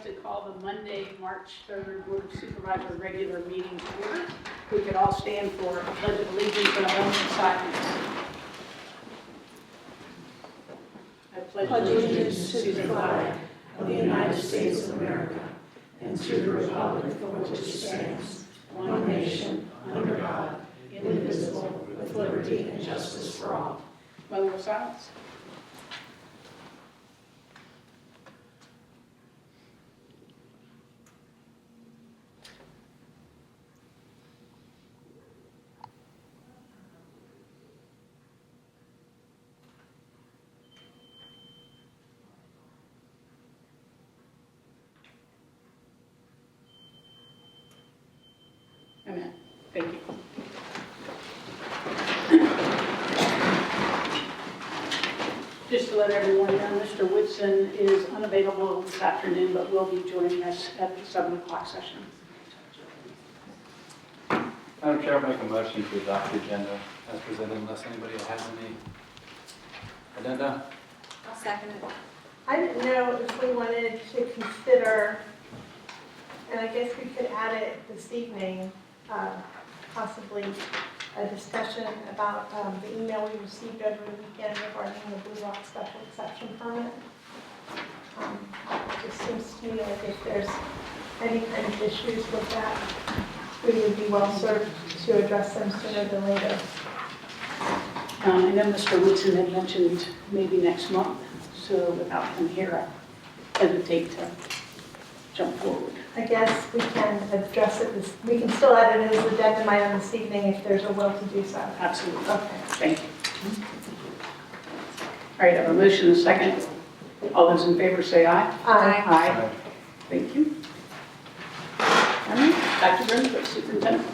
like to call the Monday, March 3rd Board of Supervisors regular meeting to order. We could all stand for a pledge of allegiance and a moment of silence. I pledge allegiance to the flag of the United States of America and to the republic for which it stands, one nation, under God, indivisible, with liberty and justice for all. Moment of silence. Amen. Thank you. Just to let everyone know, Mr. Whitson is unavailable this afternoon, but will be joining us at the 7 o'clock session. Madam Chair, I'll make a motion to adopt the agenda as presented unless anybody has any addenda. I'll second it. I didn't know if we wanted to consider, and I guess we could add it this evening, possibly a discussion about the email we received over the weekend regarding the BoardDocs special exception permit. It just seems to me like if there's any kind of issues with that, we would be well served to address them sooner than later. I know Mr. Woodson had mentioned maybe next month, so without him here, I hesitate to jump forward. I guess we can address it, we can still add it as an addendum item this evening if there's a will to do so. Absolutely. Okay. Thank you. All right, I have a motion and a second. All those in favor say aye. Aye. Aye. Thank you. All right, Dr. Brunswick, Superintendent.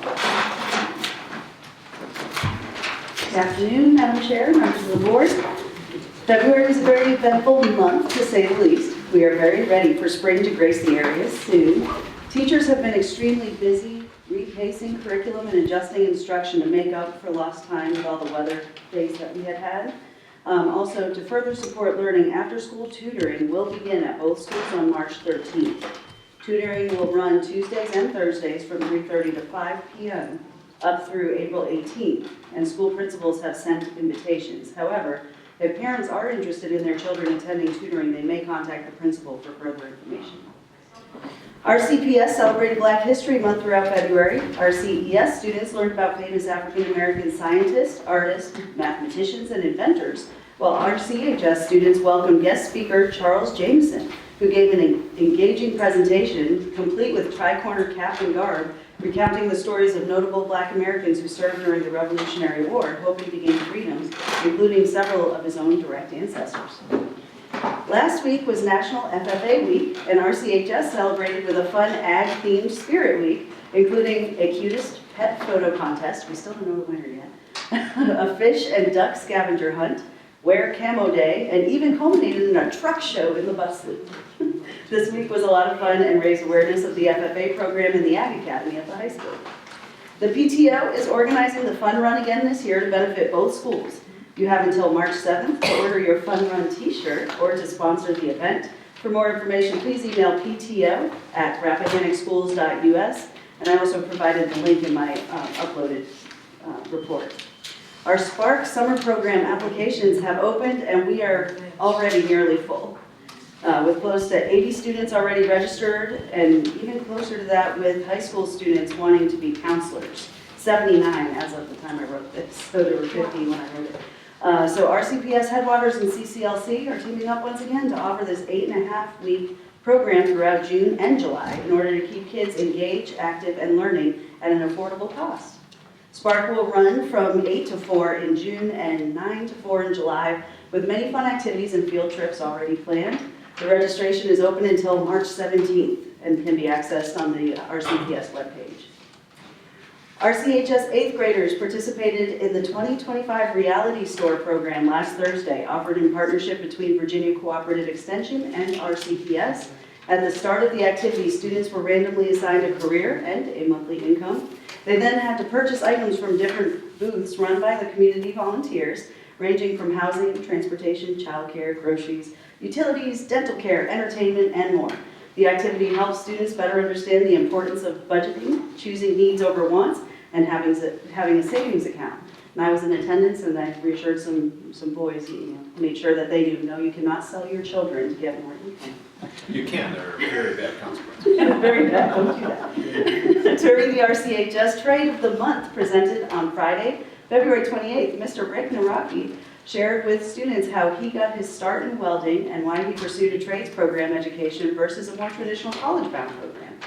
Good afternoon, Madam Chair, members of the board. February is a very eventful month, to say the least. We are very ready for spring to grace the area soon. Teachers have been extremely busy repacing curriculum and adjusting instruction to make up for lost time with all the weather days that we had. Also, to further support learning, after-school tutoring will begin at both schools on March 13th. Tutoring will run Tuesdays and Thursdays from 3:30 to 5 p.m. up through April 18th, and school principals have sent invitations. However, if parents are interested in their children attending tutoring, they may contact the principal for further information. RCPS celebrated Black History Month throughout February. RCES students learned about famous African American scientists, artists, mathematicians, and inventors, while RCHS students welcomed guest speaker Charles Jameson, who gave an engaging presentation complete with tri-corner cap and garb, recounting the stories of notable Black Americans who served during the Revolutionary War, hoping to gain freedoms, including several of his own direct ancestors. Last week was National FFA Week, and RCHS celebrated with a fun ag-themed Spirit Week, including a cutest pet photo contest, we still don't know the winner yet, a fish and duck scavenger hunt, wear camo day, and even culminated in a truck show in the bus loop. This week was a lot of fun and raised awareness of the FFA program in the Ag Academy at the high school. The PTO is organizing the Fun Run again this year to benefit both schools. You have until March 7th to order your Fun Run t-shirt or to sponsor the event. For more information, please email pto@rappahannockschools.us, and I also provided the link in my uploaded report. Our Spark Summer Program applications have opened, and we are already nearly full. With close to 80 students already registered, and even closer to that with high school students wanting to be counselors. 79 as of the time I wrote this, so there were 50 when I wrote it. So RCPS Headwaters and CCLC are teaming up once again to offer this 8.5-week program throughout June and July in order to keep kids engaged, active, and learning at an affordable cost. Spark will run from 8 to 4 in June and 9 to 4 in July, with many fun activities and field trips already planned. The registration is open until March 17th and can be accessed on the RCPS webpage. RCHS 8th graders participated in the 2025 Reality Store program last Thursday, offered in partnership between Virginia Cooperative Extension and RCPS. At the start of the activity, students were randomly assigned a career and a monthly income. They then had to purchase items from different booths run by the community volunteers, ranging from housing, transportation, childcare, groceries, utilities, dental care, entertainment, and more. The activity helps students better understand the importance of budgeting, choosing needs over wants, and having a savings account. And I was in attendance, and I reassured some boys, made sure that they knew, no, you cannot sell your children to get more income. You can, there are very bad consequences. Very bad, don't do that. During the RCHS Trade of the Month presented on Friday, February 28th, Mr. Rick Naraki shared with students how he got his start in welding and why he pursued a trades program education versus a more traditional college-bound program.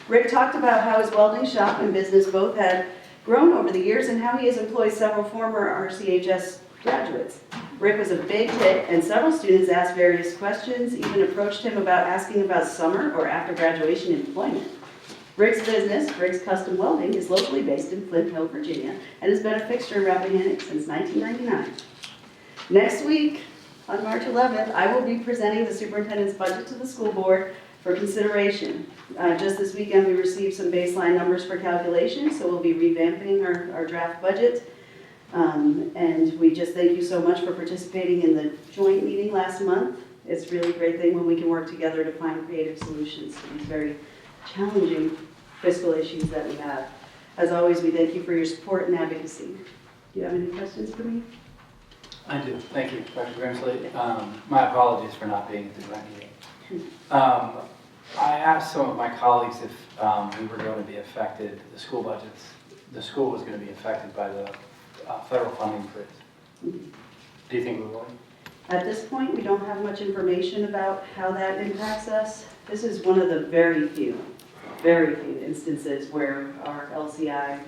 Rick talked about how his welding shop and business both had grown over the years and how he has employed several former RCHS graduates. Rick was a big hit, and several students asked various questions, even approached him about asking about summer or after graduation employment. Rick's business, Rick's Custom Welding, is locally based in Flint Hill, Virginia, and has been a fixture in Rappahannock since 1999. Next week, on March 11th, I will be presenting the superintendent's budget to the school board for consideration. Just this weekend, we received some baseline numbers for calculation, so we'll be revamping our draft budget. And we just thank you so much for participating in the joint meeting last month. It's really a great thing when we can work together to find creative solutions to these very challenging fiscal issues that we have. As always, we thank you for your support and advocacy. Do you have any questions for me? I do. Thank you, Dr. Grimsley. My apologies for not being at the joint meeting. I asked some of my colleagues if we were going to be affected, the school budgets, the school was going to be affected by the federal funding freeze. Do you think we will? At this point, we don't have much information about how that impacts us. This is one of the very few instances where our LCI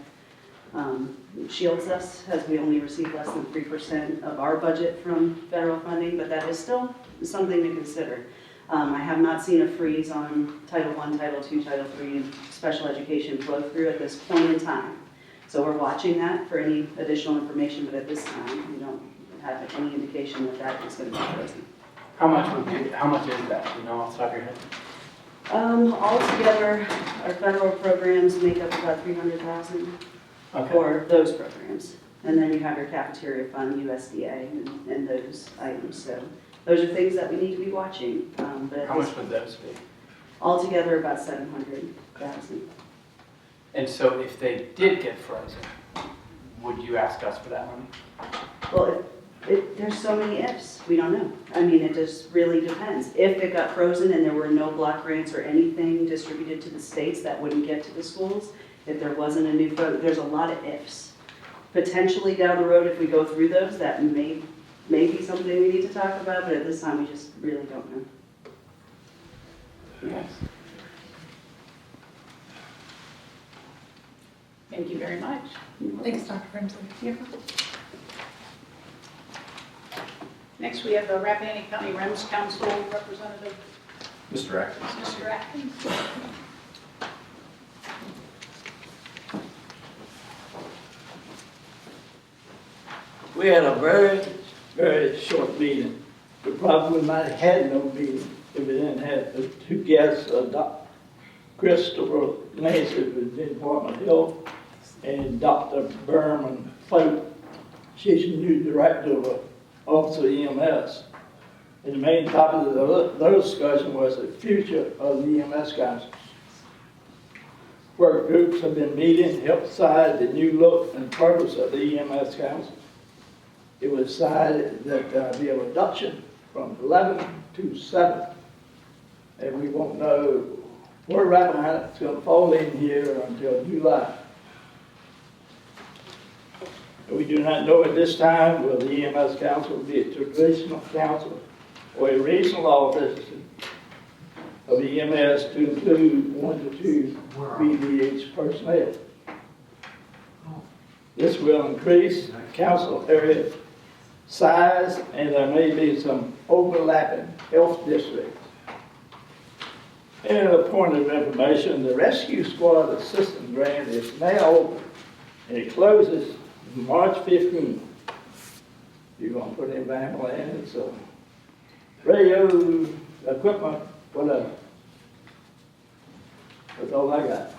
shields us, as we only receive less than 3% of our budget from federal funding, but that is still something to consider. I have not seen a freeze on Title I, Title II, Title III, and special education flow through at this point in time. So we're watching that for any additional information, but at this time, we don't have any indication that that is going to be frozen. How much is that? Do you know off the top of your head? Altogether, our federal programs make up about $300,000 Okay. for those programs. And then you have your cafeteria fund, USDA, and those items. So those are things that we need to be watching. But How much would those be? altogether, about $700,000. And so if they did get frozen, would you ask us for that money? Well, there's so many ifs. We don't know. I mean, it just really depends. If it got frozen and there were no block grants or anything distributed to the states that wouldn't get to the schools, if there wasn't a new vote, there's a lot of ifs. Potentially down the road, if we go through those, that may be something we need to talk about, but at this time, we just really don't know. Yes. Thank you very much. Thanks, Dr. Grimsley. Yeah. Next, we have the Rappahannock County REMS Council representative, Mr. Atkins. Mr. Atkins. We had a very, very short meeting. We probably might have had no meeting if we didn't have the two guests, Dr. Christopher Lancey with the Department of Health and Dr. Berman Float. She's the new director of Office of EMS. And the main topic of their discussion was the future of the EMS Council. Work groups have been meeting to help decide the new look and purpose of the EMS Council. It was decided that there'll be a reduction from 11 to 7. And we won't know where Rappahannock's going to fall in here until July. We do not know at this time whether the EMS Council will be a traditional council or a regional office of the EMS to include 1 to 2 BVH personnel. This will increase council area size, and there may be some overlapping health districts. And a point of information, the Rescue Squad Assistance Grant is now open, and it closes March 15th. You're going to put in van land, so radio, equipment, whatever. That's all I got.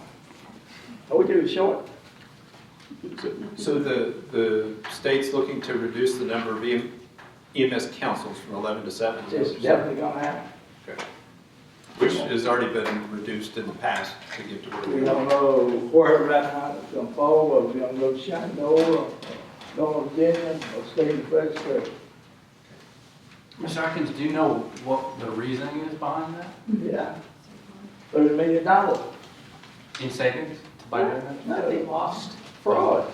Told you it was short. So the state's looking to reduce the number of EMS councils from 11 to 7? It's definitely going to happen. Okay. Which has already been reduced in the past to get to where We we are. don't know where Rappahannock's gonna fall, or we gonna go to Shenandoah, or North Virginia, or stay in Fredericksburg. Mr. Atkins, do you know what the reasoning is behind that? Yeah. $30 million. In savings to buy that? No, They lost. fraud.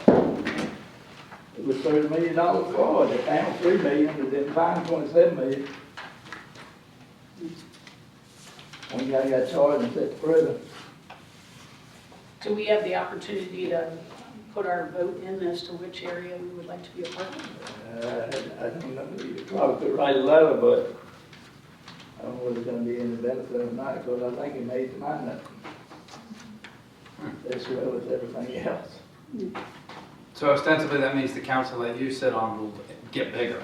It was $30 million fraud. They found $3 million, but then fined $27 million. One guy got charged and sent to prison. Do we have the opportunity to put our vote in as to which area we would like to be a part of? I don't know, you probably could write a letter, but I don't know whether it's gonna be any benefit or not, because I think it made the mind up. As well as everything else. So ostensibly, that means the council that you sit on will get bigger,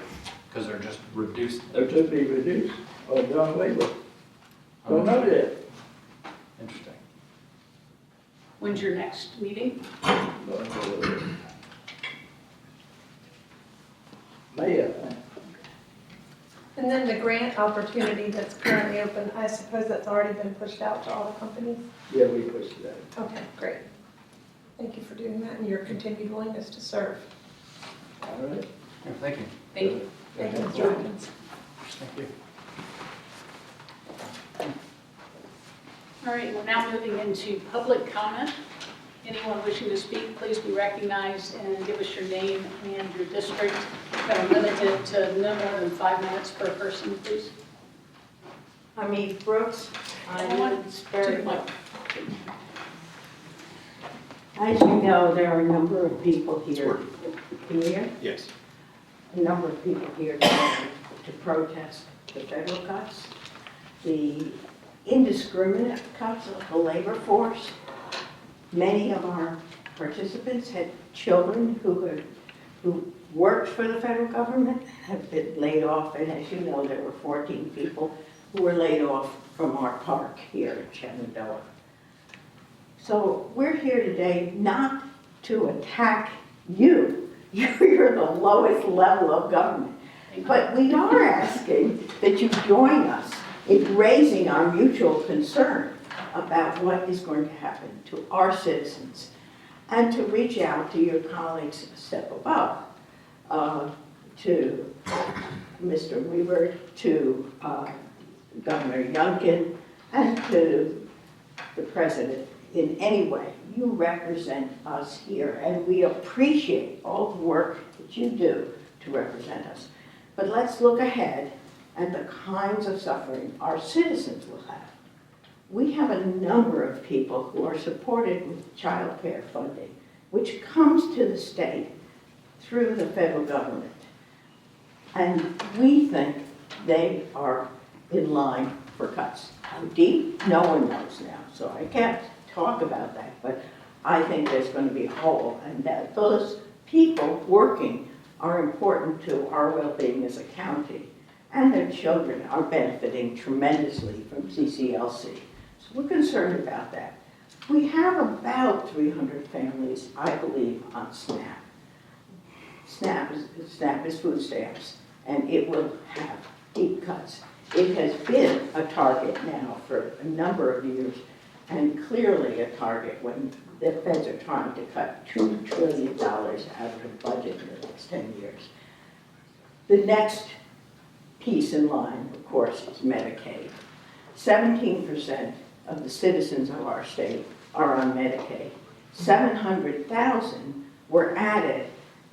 because they're just reduced. They're to be reduced or done away with. Don't know that. Interesting. When's your next meeting? May, I think. And then the grant opportunity that's currently open, I suppose that's already been pushed out to all the companies? Yeah, we pushed it out. Okay, great. Thank you for doing that and your continued willingness to serve. All right. Yeah, thank you. Thank you. Thank you, Mr. Atkins. Thank you. All right, we're now moving into public comment. Anyone wishing to speak, please be recognized and give us your name and your district. We're limited to no more than 5 minutes per person, please. I'm Eve Brooks. I Anyone? live in Sperry. Mike. As you know, there are a number of people here. Can you hear? Yes. A number of people here today to protest the federal cuts, the indiscriminate cuts of the labor force. Many of our participants had children who worked for the federal government, have been laid off, and as you know, there were 14 people who were laid off from our park here in Shenandoah. So we're here today not to attack you. You're the lowest level of government. But we are asking that you join us in raising our mutual concern about what is going to happen to our citizens, and to reach out to your colleagues a step above, to Mr. Weaver, to Governor Youngkin, and to the President in any way. You represent us here, and we appreciate all the work that you do to represent us. But let's look ahead at the kinds of suffering our citizens will have. We have a number of people who are supported with child care funding, which comes to the state through the federal government. And we think they are in line for cuts. How deep? No one knows now, so I can't talk about that, but I think there's going to be a hole, and that those people working are important to our well-being as a county, and their children are benefiting tremendously from CCLC. So we're concerned about that. We have about 300 families, I believe, on SNAP. SNAP is food stamps, and it will have deep cuts. It has been a target now for a number of years, and clearly a target when the feds are trying to cut $2 trillion out of the budget in the next 10 years. The next piece in line, of course, is Medicaid. 17% of the citizens of our state are on Medicaid. 700,000 were added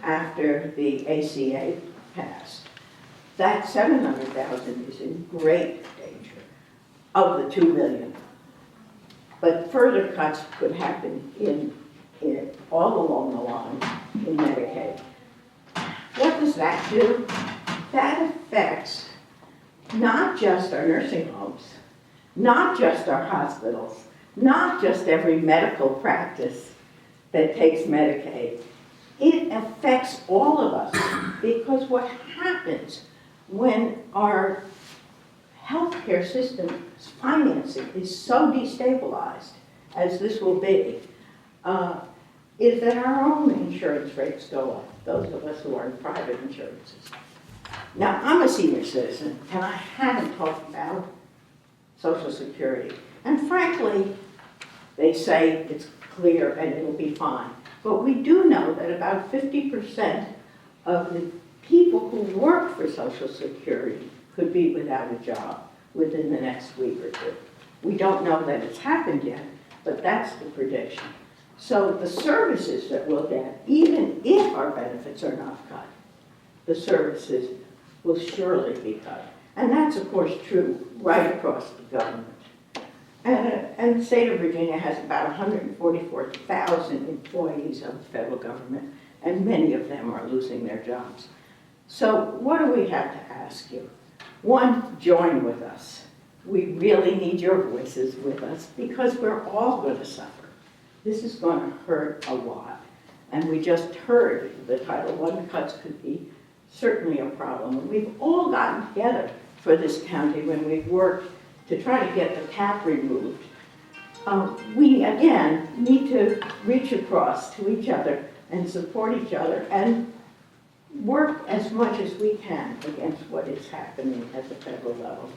after the ACA passed. That 700,000 is in great danger of the 2 million. But further cuts could happen in all along the line in Medicaid. What does that do? That affects not just our nursing homes, not just our hospitals, not just every medical practice that takes Medicaid. It affects all of us, because what happens when our healthcare system's financing is so destabilized, as this will be, is that our own insurance rates go up, those of us who are in private insurances. Now, I'm a senior citizen, and I haven't talked about Social Security. And frankly, they say it's clear and it'll be fine. But we do know that about 50% of the people who work for Social Security could be without a job within the next week or two. We don't know that it's happened yet, but that's the prediction. So the services that we'll get, even if our benefits are not cut, the services will surely be cut. And that's, of course, true right across the government. And the state of Virginia has about 144,000 employees of the federal government, and many of them are losing their jobs. So what do we have to ask you? One, join with us. We really need your voices with us because we're all going to suffer. This is going to hurt a lot. And we just heard the Title I cuts could be certainly a problem. And we've all gotten together for this county when we've worked to try to get the cap removed. We, again, need to reach across to each other and support each other and work as much as we can against what is happening at the federal level.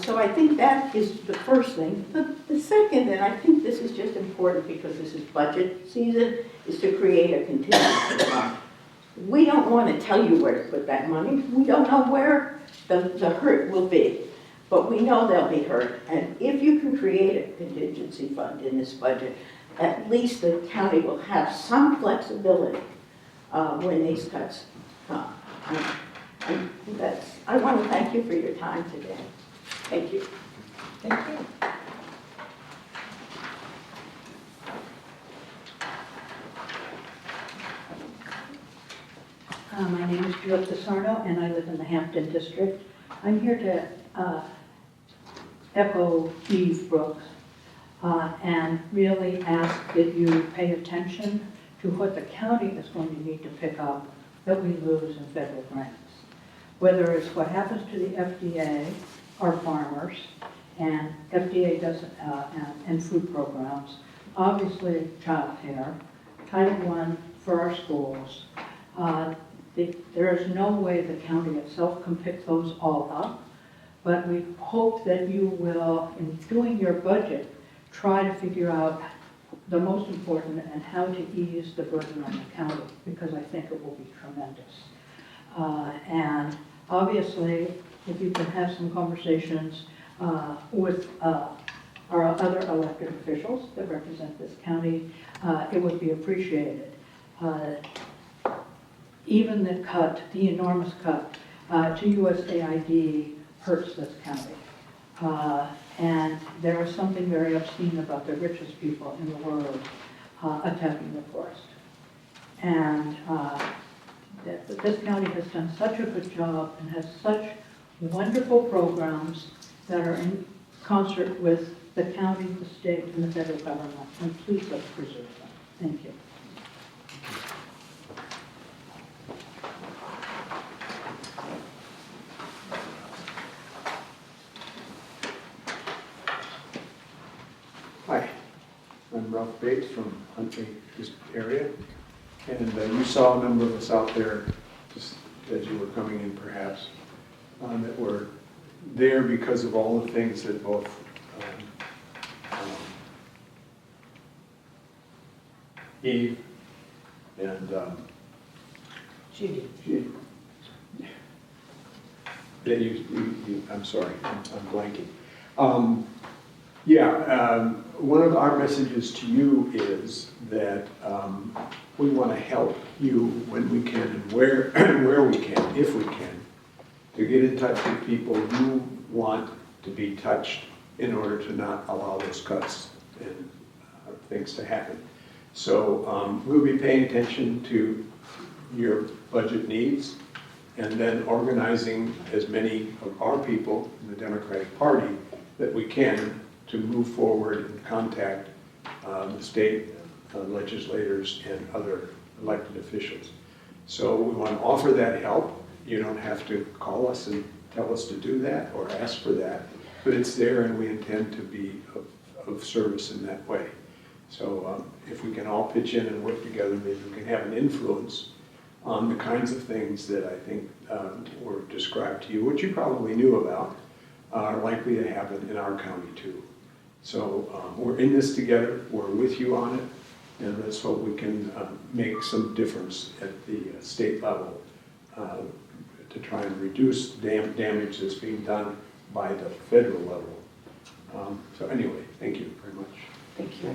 So I think that is the first thing. The second, and I think this is just important because this is budget season, is to create a contingency fund. We don't want to tell you where to put that money. We don't know where the hurt will be, but we know they'll be hurt. And if you can create a contingency fund in this budget, at least the county will have some flexibility when these cuts come. I want to thank you for your time today. Thank you. Thank you. My name is Juliet DeSarno, and I live in the Hampton District. I'm here to echo Eve Brooks and really ask that you pay attention to what the county is going to need to pick up that we lose in federal grants. Whether it's what happens to the FDA, our farmers, and FDA does and food programs, obviously child care, Title I for our schools. There is no way the county itself can pick those all up, but we hope that you will, in doing your budget, try to figure out the most important and how to ease the burden on the county, because I think it will be tremendous. And obviously, if you can have some conversations with our other elected officials that represent this county, it would be appreciated. Even the cut, the enormous cut to USAID hurts this county. And there is something very obscene about the richest people in the world attacking the forest. And this county has done such a good job and has such wonderful programs that are in concert with the county, the state, and the federal government. And please let's preserve them. Thank you. Hi, I'm Ralph Bates from Huntley area, and you saw a number of us out there just as you were coming in perhaps, that were there because of all the things that both Eve and Judy. That I'm sorry, I'm blanking. One of our messages to you is that we want to help you when we can and where we can, if we can, to get in touch with people who want to be touched in order to not allow those cuts and things to happen. So we'll be paying attention to your budget needs and then organizing as many of our people in the Democratic Party that we can to move forward and contact the state legislators and other elected officials. So we want to offer that help. You don't have to call us and tell us to do that or ask for that, but it's there and we intend to be of service in that way. So if we can all pitch in and work together, maybe we can have an influence on the kinds of things that I think were described to you, which you probably knew about, are likely to happen in our county too. So we're in this together, we're with you on it, and let's hope we can make some difference at the state level to try and reduce damage that's being done by the federal level. So anyway, thank you very much. Thank you.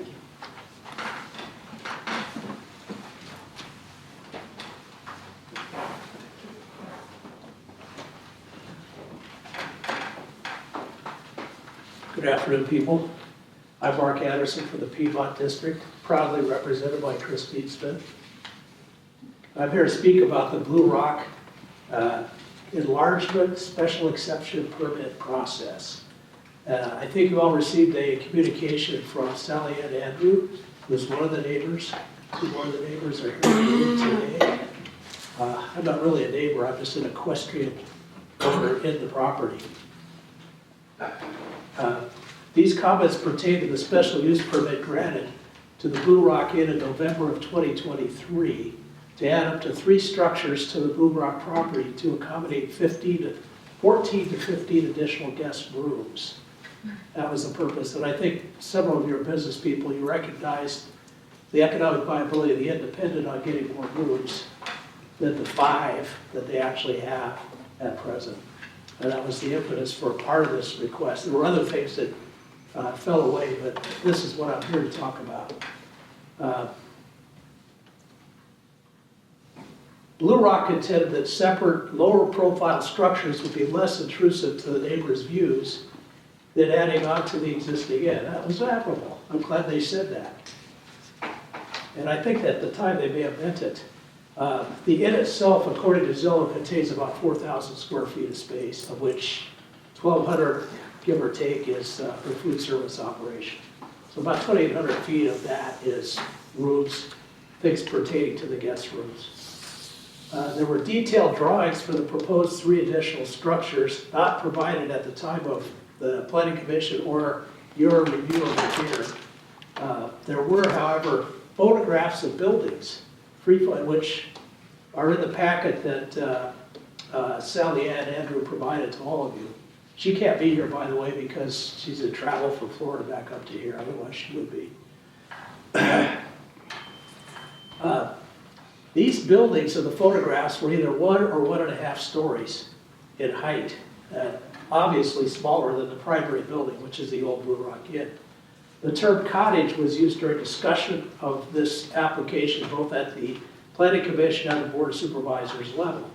Good afternoon, people. I'm Mark Anderson from the Piedmont District, proudly represented by Chris Deedsmith. I'm here to speak about the Blue Rock enlargement special exception permit process. I think you all received a communication from Sally Ann Andrew, who's one of the neighbors. Two more of the neighbors are here today. I'm not really a neighbor, I'm just an equestrian owner in the property. These comments pertain to the special use permit granted to the Blue Rock Inn in November of 2023 to add up to 3 structures to the Blue Rock property to accommodate 14 to 15 additional guest rooms. That was the purpose, and I think several of your business people, you recognized the economic viability of the Inn depended on getting more rooms than the 5 that they actually have at present. And that was the impetus for part of this request. There were other things that fell away, but this is what I'm here to talk about. Blue Rock contended that separate, lower profile structures would be less intrusive to the neighbors' views than adding on to the existing inn. That was admirable. I'm glad they said that. And I think that at the time they may have meant it. The inn itself, according to Zillow, contains about 4,000 square feet of space, of which 1,200, give or take, is for food service operation. So about 2,800 feet of that is rooms, things pertaining to the guest rooms. There were detailed drawings for the proposed 3 additional structures, not provided at the time of the Planning Commission or your review of it here. There were, however, photographs of buildings, which are in the packet that Sally Ann Andrew provided to all of you. She can't be here, by the way, because she's in travel from Florida back up to here, otherwise she would be. These buildings in the photographs were either 1 or 1.5 stories in height, obviously smaller than the primary building, which is the old Blue Rock Inn. The term cottage was used during discussion of this application, both at the Planning Commission and the Board of Supervisors level.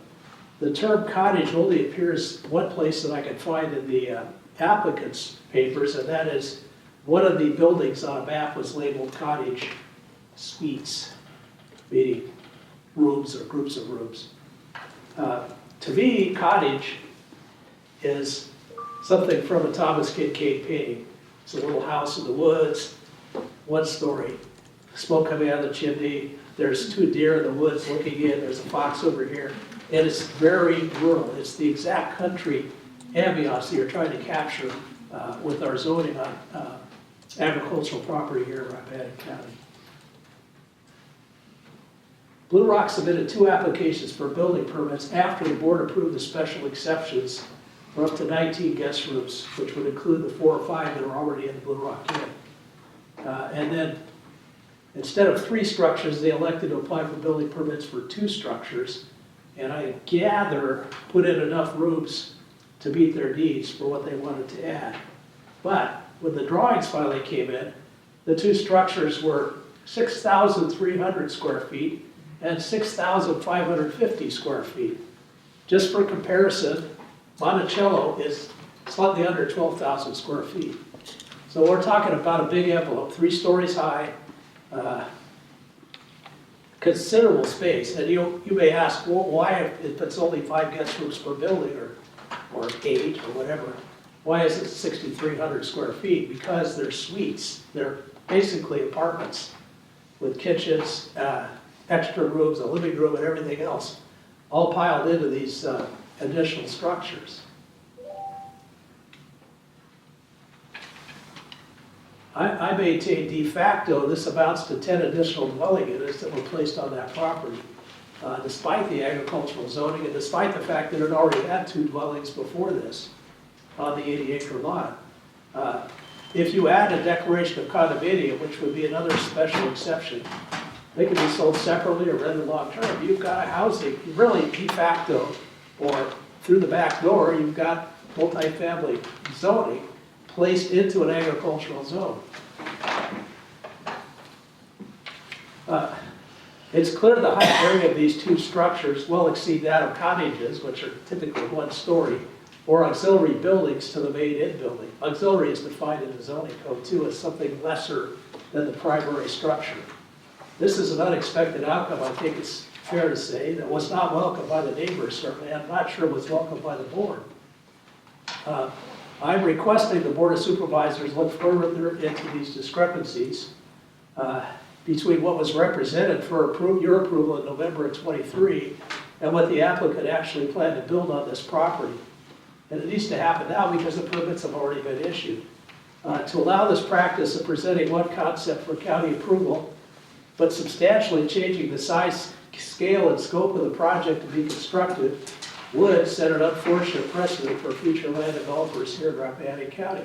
The term cottage only appears one place that I can find in the applicant's papers, and that is one of the buildings on a map was labeled cottage suites, meaning rooms or groups of rooms. To me, cottage is something from a Thomas Kincaid painting. It's a little house in the woods, 1 story, smoke coming out of the chimney, there's 2 deer in the woods looking in, there's a fox over here, and it's very rural. It's the exact country ambiance that you're trying to capture with our zoning on agricultural property here in Rappahannock County. Blue Rock submitted 2 applications for building permits after the board approved the special exceptions for up to 19 guest rooms, which would include the 4 or 5 that are already in the Blue Rock Inn. And then, instead of 3 structures, they elected to apply for building permits for 2 structures, and I gather put in enough rooms to meet their needs for what they wanted to add. But when the drawings finally came in, the 2 structures were 6,300 square feet and 6,550 square feet. Just for comparison, Monticello is slightly under 12,000 square feet. So we're talking about a big envelope, 3 stories high, considerable space. And you may ask, well, why, if it's only 5 guest rooms per building or 8 or whatever, why is it 6,300 square feet? Because they're suites. They're basically apartments with kitchens, extra rooms, a living room, and everything else, all piled into these additional structures. I maintain de facto this amounts to 10 additional dwelling units that were placed on that property, despite the agricultural zoning and despite the fact that it already had 2 dwellings before this. on the 80-acre lot. If you add a declaration of condominium, which would be another special exception, they can be sold separately or rented long-term. You've got a housing, really de facto, or through the back door, you've got multifamily zoning placed into an agricultural zone. It's clear the height area of these two structures will exceed that of cottages, which are typically one story, or auxiliary buildings to the main inn building. Auxiliary is defined in the zoning code too as something lesser than the primary structure. This is an unexpected outcome, I think it's fair to say, that was not welcomed by the neighbors certainly. I'm not sure it was welcomed by the board. I'm requesting the Board of Supervisors look further into these discrepancies between what was represented for your approval in November of '23 and what the applicant actually planned to build on this property. And it needs to happen now because the permits have already been issued. To allow this practice of presenting one concept for county approval, but substantially changing the size, scale, and scope of the project to be constructed would set an unfortunate precedent for future land developers here in Rappahannock County.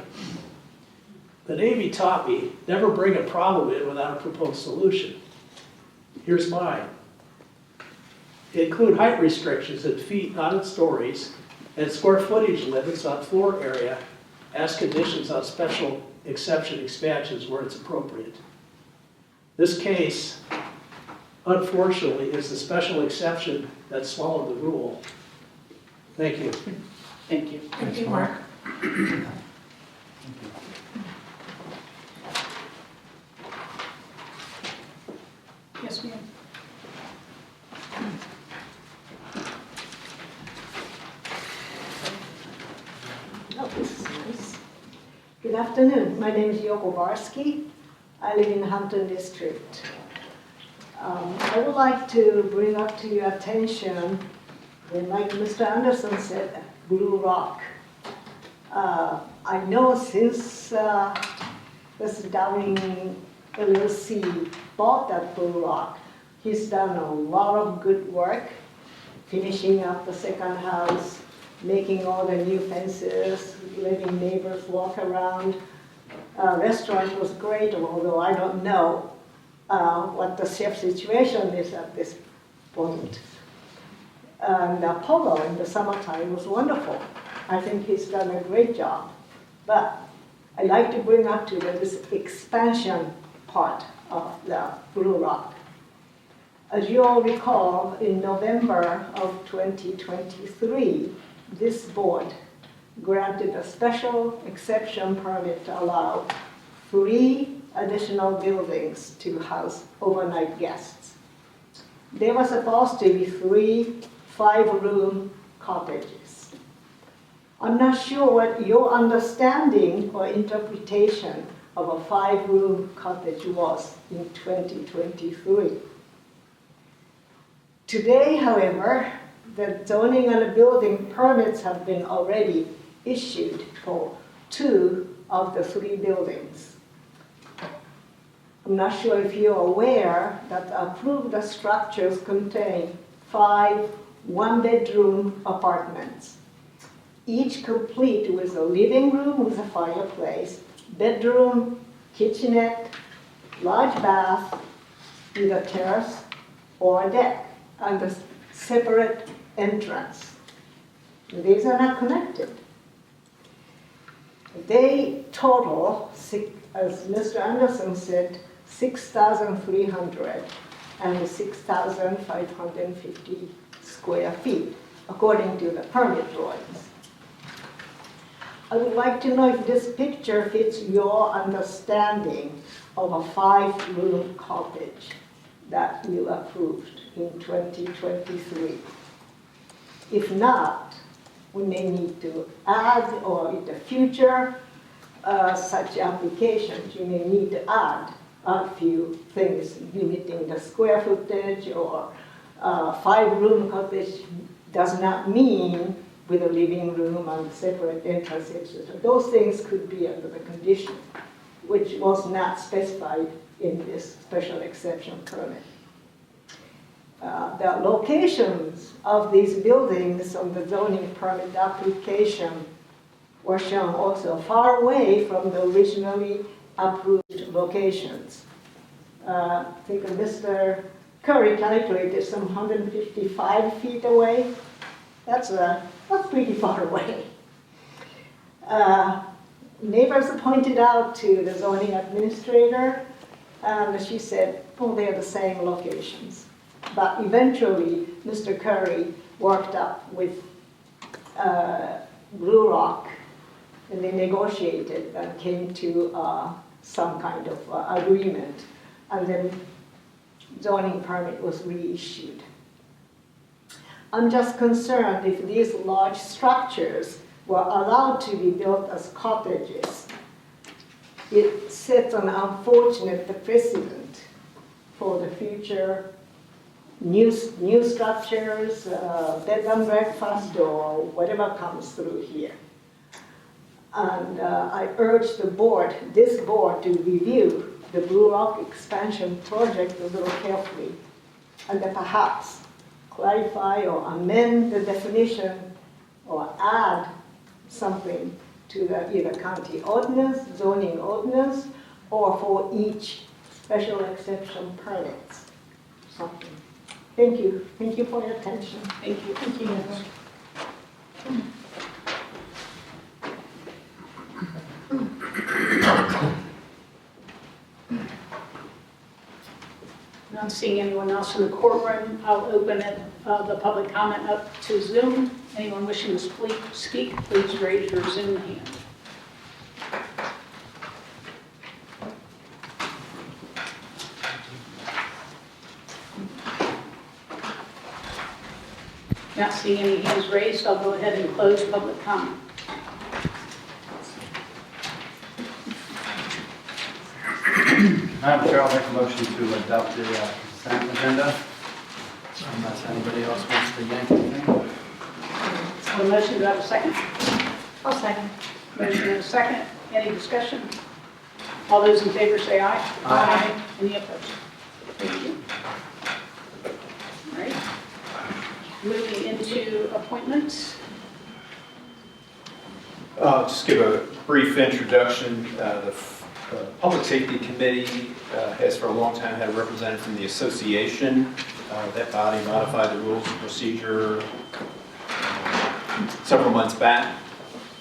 The Navy taught me, never bring a problem in without a proposed solution. Here's mine. Include height restrictions in feet, not in stories, and square footage limits on floor area as conditions on special exception expansions where it's appropriate. This case, unfortunately, is the special exception that swallowed the rule. Thank you. Thank you. Thank you, Mark. Yes, ma'am. Oh, this is nice. Good afternoon. My name is Yoko Barsky. I live in Hampton District. I would like to bring up to your attention, like Mr. Anderson said, Blue Rock. I know since this Downing LLC bought that Blue Rock, he's done a lot of good work, finishing up the second house, making all the new fences, letting neighbors walk around. Restaurant was great, although I don't know what the chef situation is at this point. And Apollo in the summertime was wonderful. I think he's done a great job. But I'd like to bring up to you this expansion part of the Blue Rock. As you all recall, in November of 2023, this board granted a special exception permit to allow 3 additional buildings to house overnight guests. There were supposed to be 3 5-room cottages. I'm not sure what your understanding or interpretation of a 5-room cottage was in 2023. Today, however, the zoning and the building permits have been already issued for 2 of the 3 buildings. I'm not sure if you're aware that approved structures contain 5 one-bedroom apartments, each complete with a living room with a fireplace, bedroom, kitchenette, large bath with a terrace or a deck, and a separate entrance. These are not connected. They total, as Mr. Anderson said, 6,300 and 6,550 square feet, according to the permit drawings. I would like to know if this picture fits your understanding of a 5-room cottage that you approved in 2023. If not, we may need to add, or in the future, such applications, you may need to add a few things limiting the square footage, or 5-room cottage does not mean with a living room and separate entrance, etc. Those things could be under the condition, which was not specified in this special exception permit. The locations of these buildings on the zoning permit application were shown also far away from the originally approved locations. I think Mr. Curry calculated some 155 feet away. That's pretty far away. Neighbors pointed out to the zoning administrator, and she said, oh, they're the same locations. But eventually, Mr. Curry worked up with Blue Rock, and they negotiated and came to some kind of agreement. And then zoning permit was reissued. I'm just concerned if these large structures were allowed to be built as cottages, it sets an unfortunate precedent for the future new structures, bed and breakfast, or whatever comes through here. And I urge this board to review the Blue Rock expansion project a little carefully, and then perhaps clarify or amend the definition or add something to the either county ordinance, zoning ordinance, or for each special exception permits, something. Thank you. Thank you for your attention. Thank you. Thank you. Not seeing anyone else in the courtroom, I'll open it, the public comment up to Zoom. Anyone wishing to speak, please raise your Zoom hand. Not seeing any hands raised, I'll go ahead and close public comment. Madam Chair, I'll make a motion to adopt the consent agenda, unless anybody else wants to yank anything. On the motion, do I have a second? I'll second. Motion and a second. Any discussion? All those in favor say aye. Aye. Any opposed? Thank you. All right. Moving into appointments. Just give a brief introduction. The Public Safety Committee has for a long time had a representative from the association. That body modified the rules of procedure several months back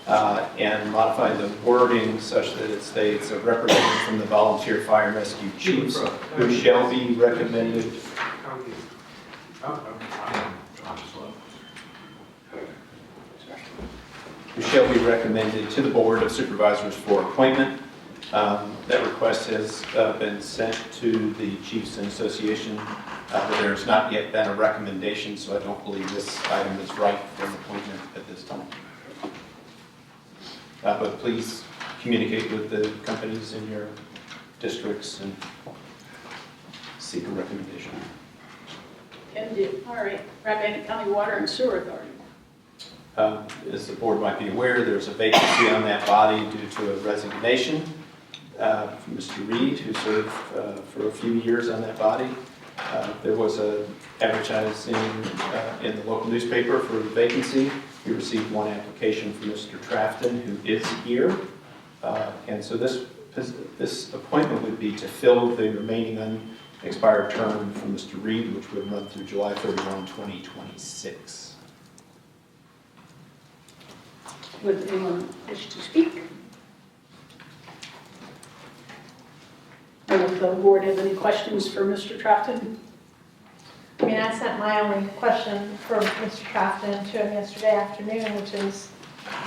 and modified the wording such that it states a representative from the volunteer fire and rescue chiefs who shall be recommended to the Board of Supervisors for appointment. That request has been sent to the Chiefs and Association, but there's not yet been a recommendation, so I don't believe this item is right for an appointment at this time. But please communicate with the companies in your districts and seek a recommendation. Can do. All right. Rappahannock County Water and Sewer Authority. As the board might be aware, there's a vacancy on that body due to a resignation from Mr. Reed, who served for a few years on that body. There was a advertising in the local newspaper for the vacancy. We received one application from Mr. Trafton, who is here. And so this appointment would be to fill the remaining unexpired term from Mr. Reed, which would run through July 31, 2026. Would anyone wish to speak? And if the board has any questions for Mr. Trafton? I mean, I sent my only question for Mr. Trafton to him yesterday afternoon, which is,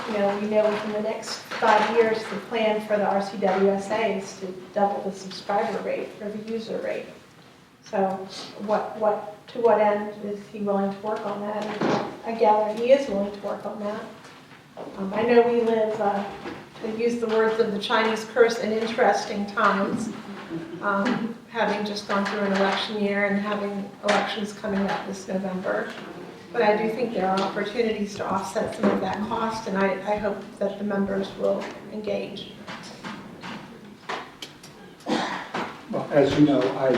we know within the next 5 years, the plan for the RCWSA is to double the subscriber rate or the user rate. So to what end is he willing to work on that? And I gather he is willing to work on that. I know we live, to use the words of the Chinese curse, in interesting times, having just gone through an election year and having elections coming up this November. But I do think there are opportunities to offset some of that cost, and I hope that the members will engage. Well, as you know, I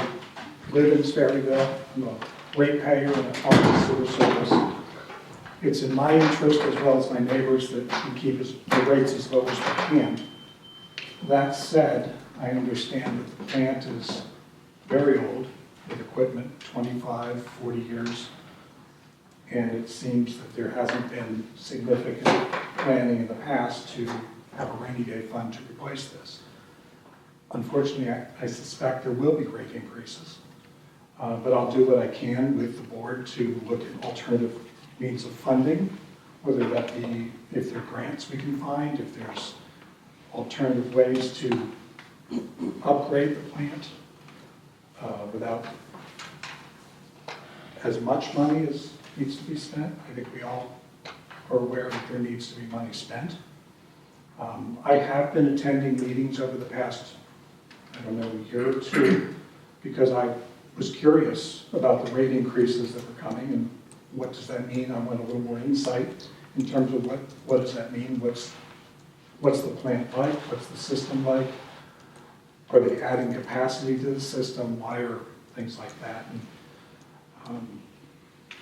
live in Sperryville. I'm a ratepayer and an office sewer service. it's in my interest as well as my neighbors that we keep the rates as low as we can. That said, I understand that the plant is very old with equipment, 25, 40 years. And it seems that there hasn't been significant planning in the past to have a rainy day fund to replace this. Unfortunately, I suspect there will be rate increases. But I'll do what I can with the board to look at alternative means of funding, whether that be if there are grants we can find, if there's alternative ways to upgrade the plant without as much money as needs to be spent. I think we all are aware that there needs to be money spent. I have been attending meetings over the past, I don't know, year or two, because I was curious about the rate increases that were coming and what does that mean. I want a little more insight in terms of what does that mean, what's the plant like, what's the system like, are they adding capacity to the system, why are things like that. And,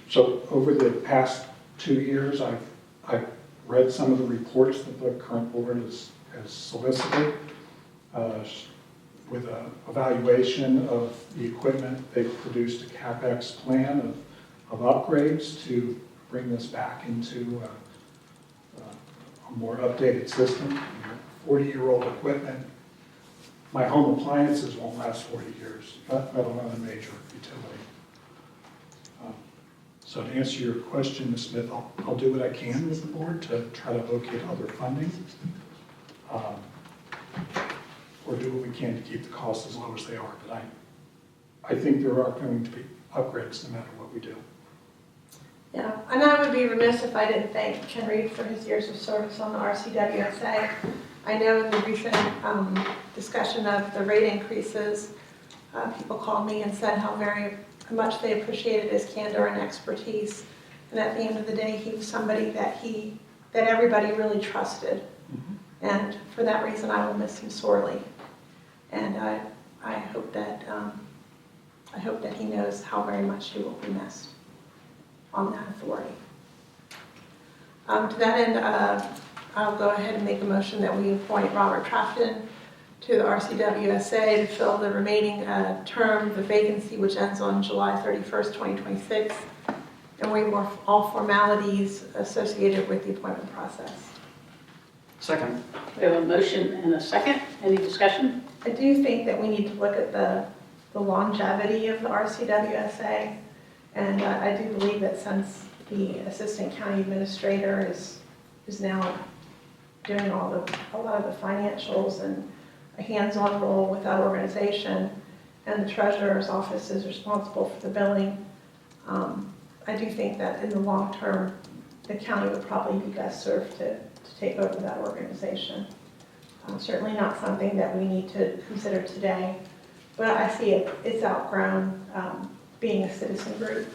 so over the past 2 years, I've read some of the reports that the current board has solicited with an evaluation of the equipment. They've produced a CapEx plan of upgrades to bring this back into a more updated system. 40-year-old equipment. My home appliances won't last 40 years, let alone a major utility. So to answer your question, Ms. Smith, I'll do what I can with the board to try to locate other funding, or do what we can to keep the costs as low as they are. But I think there are going to be upgrades no matter what we do. Yeah, and I would be remiss if I didn't thank Ken Reed for his years of service on the RCWSA. I know in the recent discussion of the rate increases, people called me and said how very much they appreciated his candor and expertise. And at the end of the day, he was somebody that everybody really trusted. Mm-hmm. And for that reason, I will miss him sorely. And I hope that he knows how very much he will be missed on that authority. To that end, I'll go ahead and make a motion that we appoint Robert Trafton to the RCWSA to fill the remaining term, the vacancy, which ends on July 31st, 2026, and waive all formalities associated with the appointment process. Second. We have a motion and a second. Any discussion? I do think that we need to look at the longevity of the RCWSA, and I do believe that since the Assistant County Administrator is now doing a lot of the financials and a hands-on role with that organization, and the Treasurer's Office is responsible for the billing, I do think that in the long term, the county would probably be best served to take over that organization. Certainly not something that we need to consider today, but I see it's outgrown being a citizen group,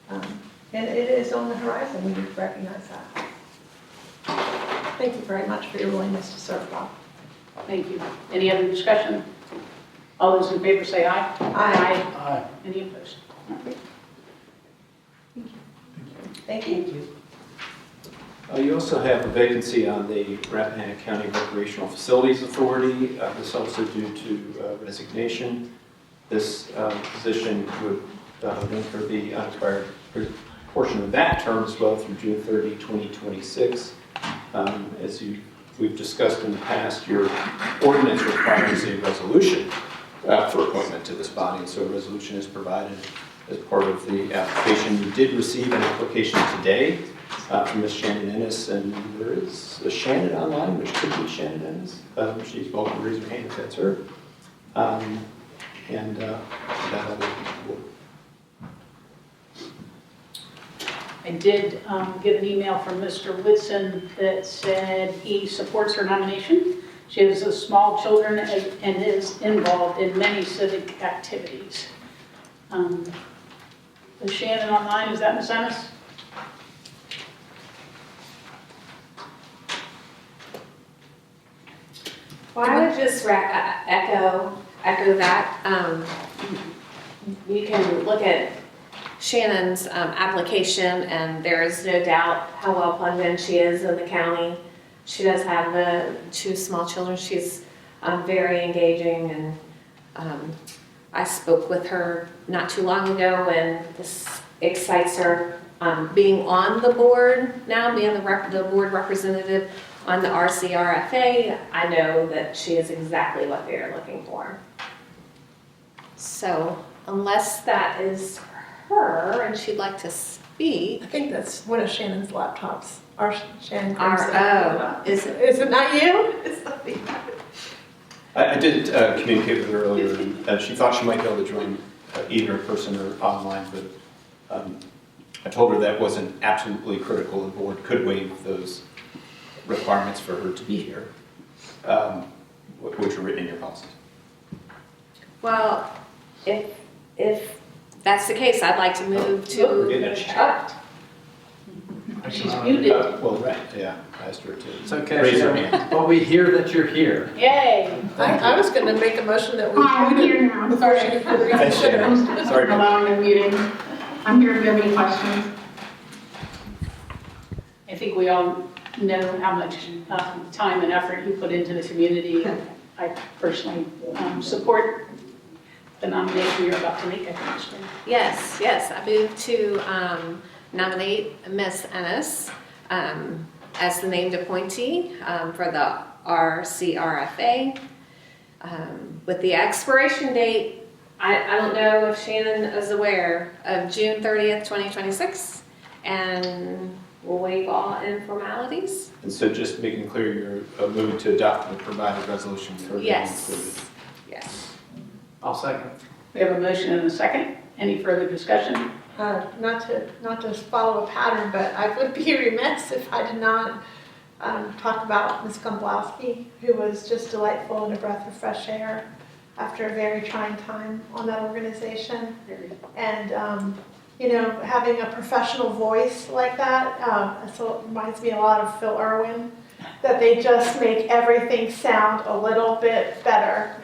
and it is on the horizon. We need to recognize that. Thank you very much for your willingness to serve, Bob. Thank you. Any other discussion? All those in favor say aye. Aye. Aye. Any opposed? All right. Thank you. You also have a vacancy on the Rappahannock County Recreational Facilities Authority. This also due to resignation. This position would then for the unexpired portion of that term as well through June 30, 2026. As we've discussed in the past, your ordinance requires a resolution for appointment to this body, and so a resolution is provided as part of the application. You did receive an application today from Ms. Shannon Ennis, and there is a Shannon online, which could be Shannon Ennis. She's welcome to raise her hand if that's her. I did get an email from Mr. Whitson that said he supports her nomination. She has small children and is involved in many civic activities. Is Shannon online? Is that Ms. Ennis? Well, I would just echo that. You can look at Shannon's application, and there is no doubt how well plugged in she is in the county. She does have the 2 small children. She's very engaging, and I spoke with her not too long ago, and this excites her. Being on the board now, being the board representative on the RCRFA, I know that she is exactly what they are looking for. So unless that is her and she'd like to speak. I think that's one of Shannon's laptops. Our Shannon. Is it? Is it not you? It's not me. I did communicate with her earlier, and she thought she might be able to join either in person or online, but I told her that wasn't absolutely critical. The board could waive those requirements for her to be here, which are written in your policies. Well, if that's the case, I'd like to move to. She's muted. Well, right, yeah, I asked her to. It's okay. Raise her hand. But we hear that you're here. Yay. I was going to make a motion that we. Hi, I'm here now. Before she could Thanks, Shannon. reconsider. Sorry about that. Allowing the meeting. I'm here if you have any questions. I think we all know how much time and effort you put into the community. I personally support the nomination you're about to make, I think, Spring. Yes, I move to nominate Ms. Ennis as the named appointee for the RCRFA with the expiration date. I don't know if Shannon is aware of June 30th, 2026, and we'll waive all informalities. And so just making clear, you're moving to adopt the provided resolution for the Yes. included. Yes. I'll second. We have a motion and a second. Any further discussion? Not to follow a pattern, but I would be remiss if I did not talk about Ms. Gomblowski, who was just delightful and a breath of fresh air after a very trying time on that organization. And, having a professional voice like that, so it reminds me a lot of Phil Irwin, that they just make everything sound a little bit better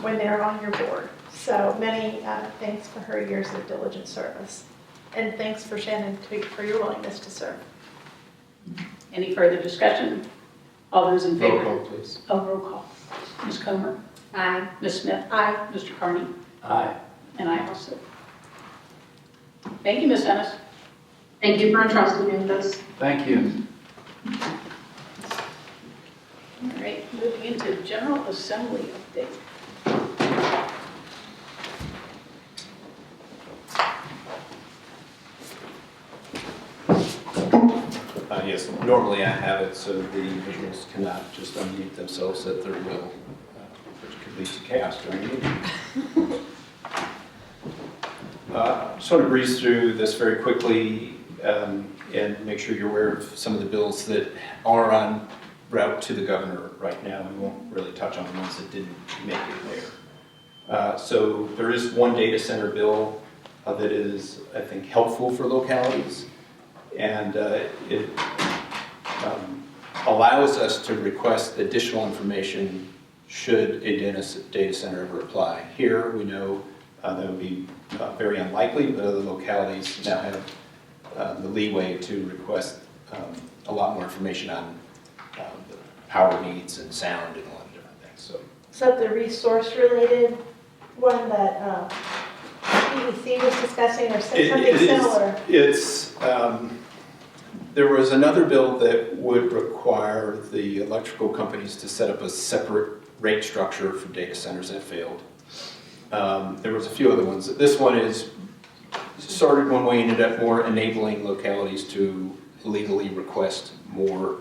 when they're on your board. So many thanks for her years of diligent service. And thanks for Shannon for your willingness to serve. Any further discussion? All those in favor? Roll call, please. Roll call. Ms. Comer? Aye. Ms. Smith? Aye. Mr. Carney? Aye. And I also. Thank you, Ms. Ennis. Thank you for entrusting me with this. Thank you. All right, moving into General Assembly update. Yes, normally I have it so the individuals cannot just unmute themselves at their will, which could lead to chaos during the meeting. Just want to breeze through this very quickly and make sure you're aware of some of the bills that are en route to the governor right now. We won't really touch on the ones that didn't make it there. So there is one data center bill that is, I think, helpful for localities. And it allows us to request additional information should a data center ever apply. Here, we know that would be very unlikely, but other localities now have the leeway to request a lot more information on the power needs and sound and a lot of different things. So, Is that the resource-related one that EDC was discussing, or something similar? It's there was another bill that would require the electrical companies to set up a separate rate structure for data centers that failed. There was a few other ones. This one is started one way, ended up more enabling localities to legally request more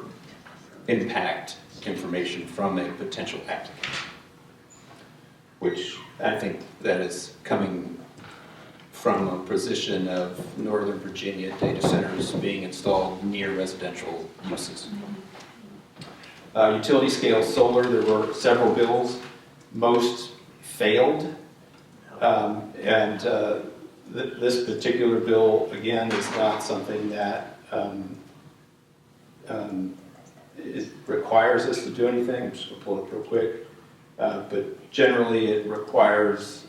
impact information from a potential applicant, which I think that is coming from a position of Northern Virginia data centers being installed near residential uses. Utility scale solar, there were several bills. Most failed. This particular bill, again, is not something that it requires us to do anything. I'm just going to pull it real quick. But generally, it requires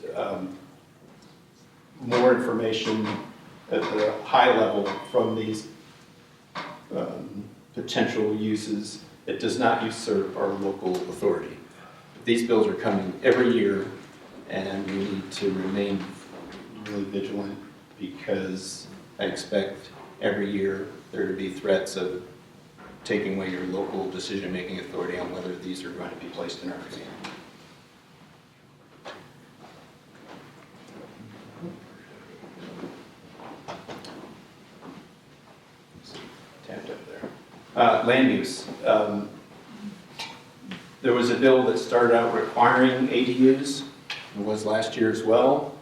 more information at the high level from these potential uses. It does not usurp our local authority. These bills are coming every year, and we need to remain really vigilant because I expect every year there to be threats of taking away your local decision-making authority on whether these are going to be placed in our community. Tapped up there. Land use. There was a bill that started out requiring ADUs, and was last year as well,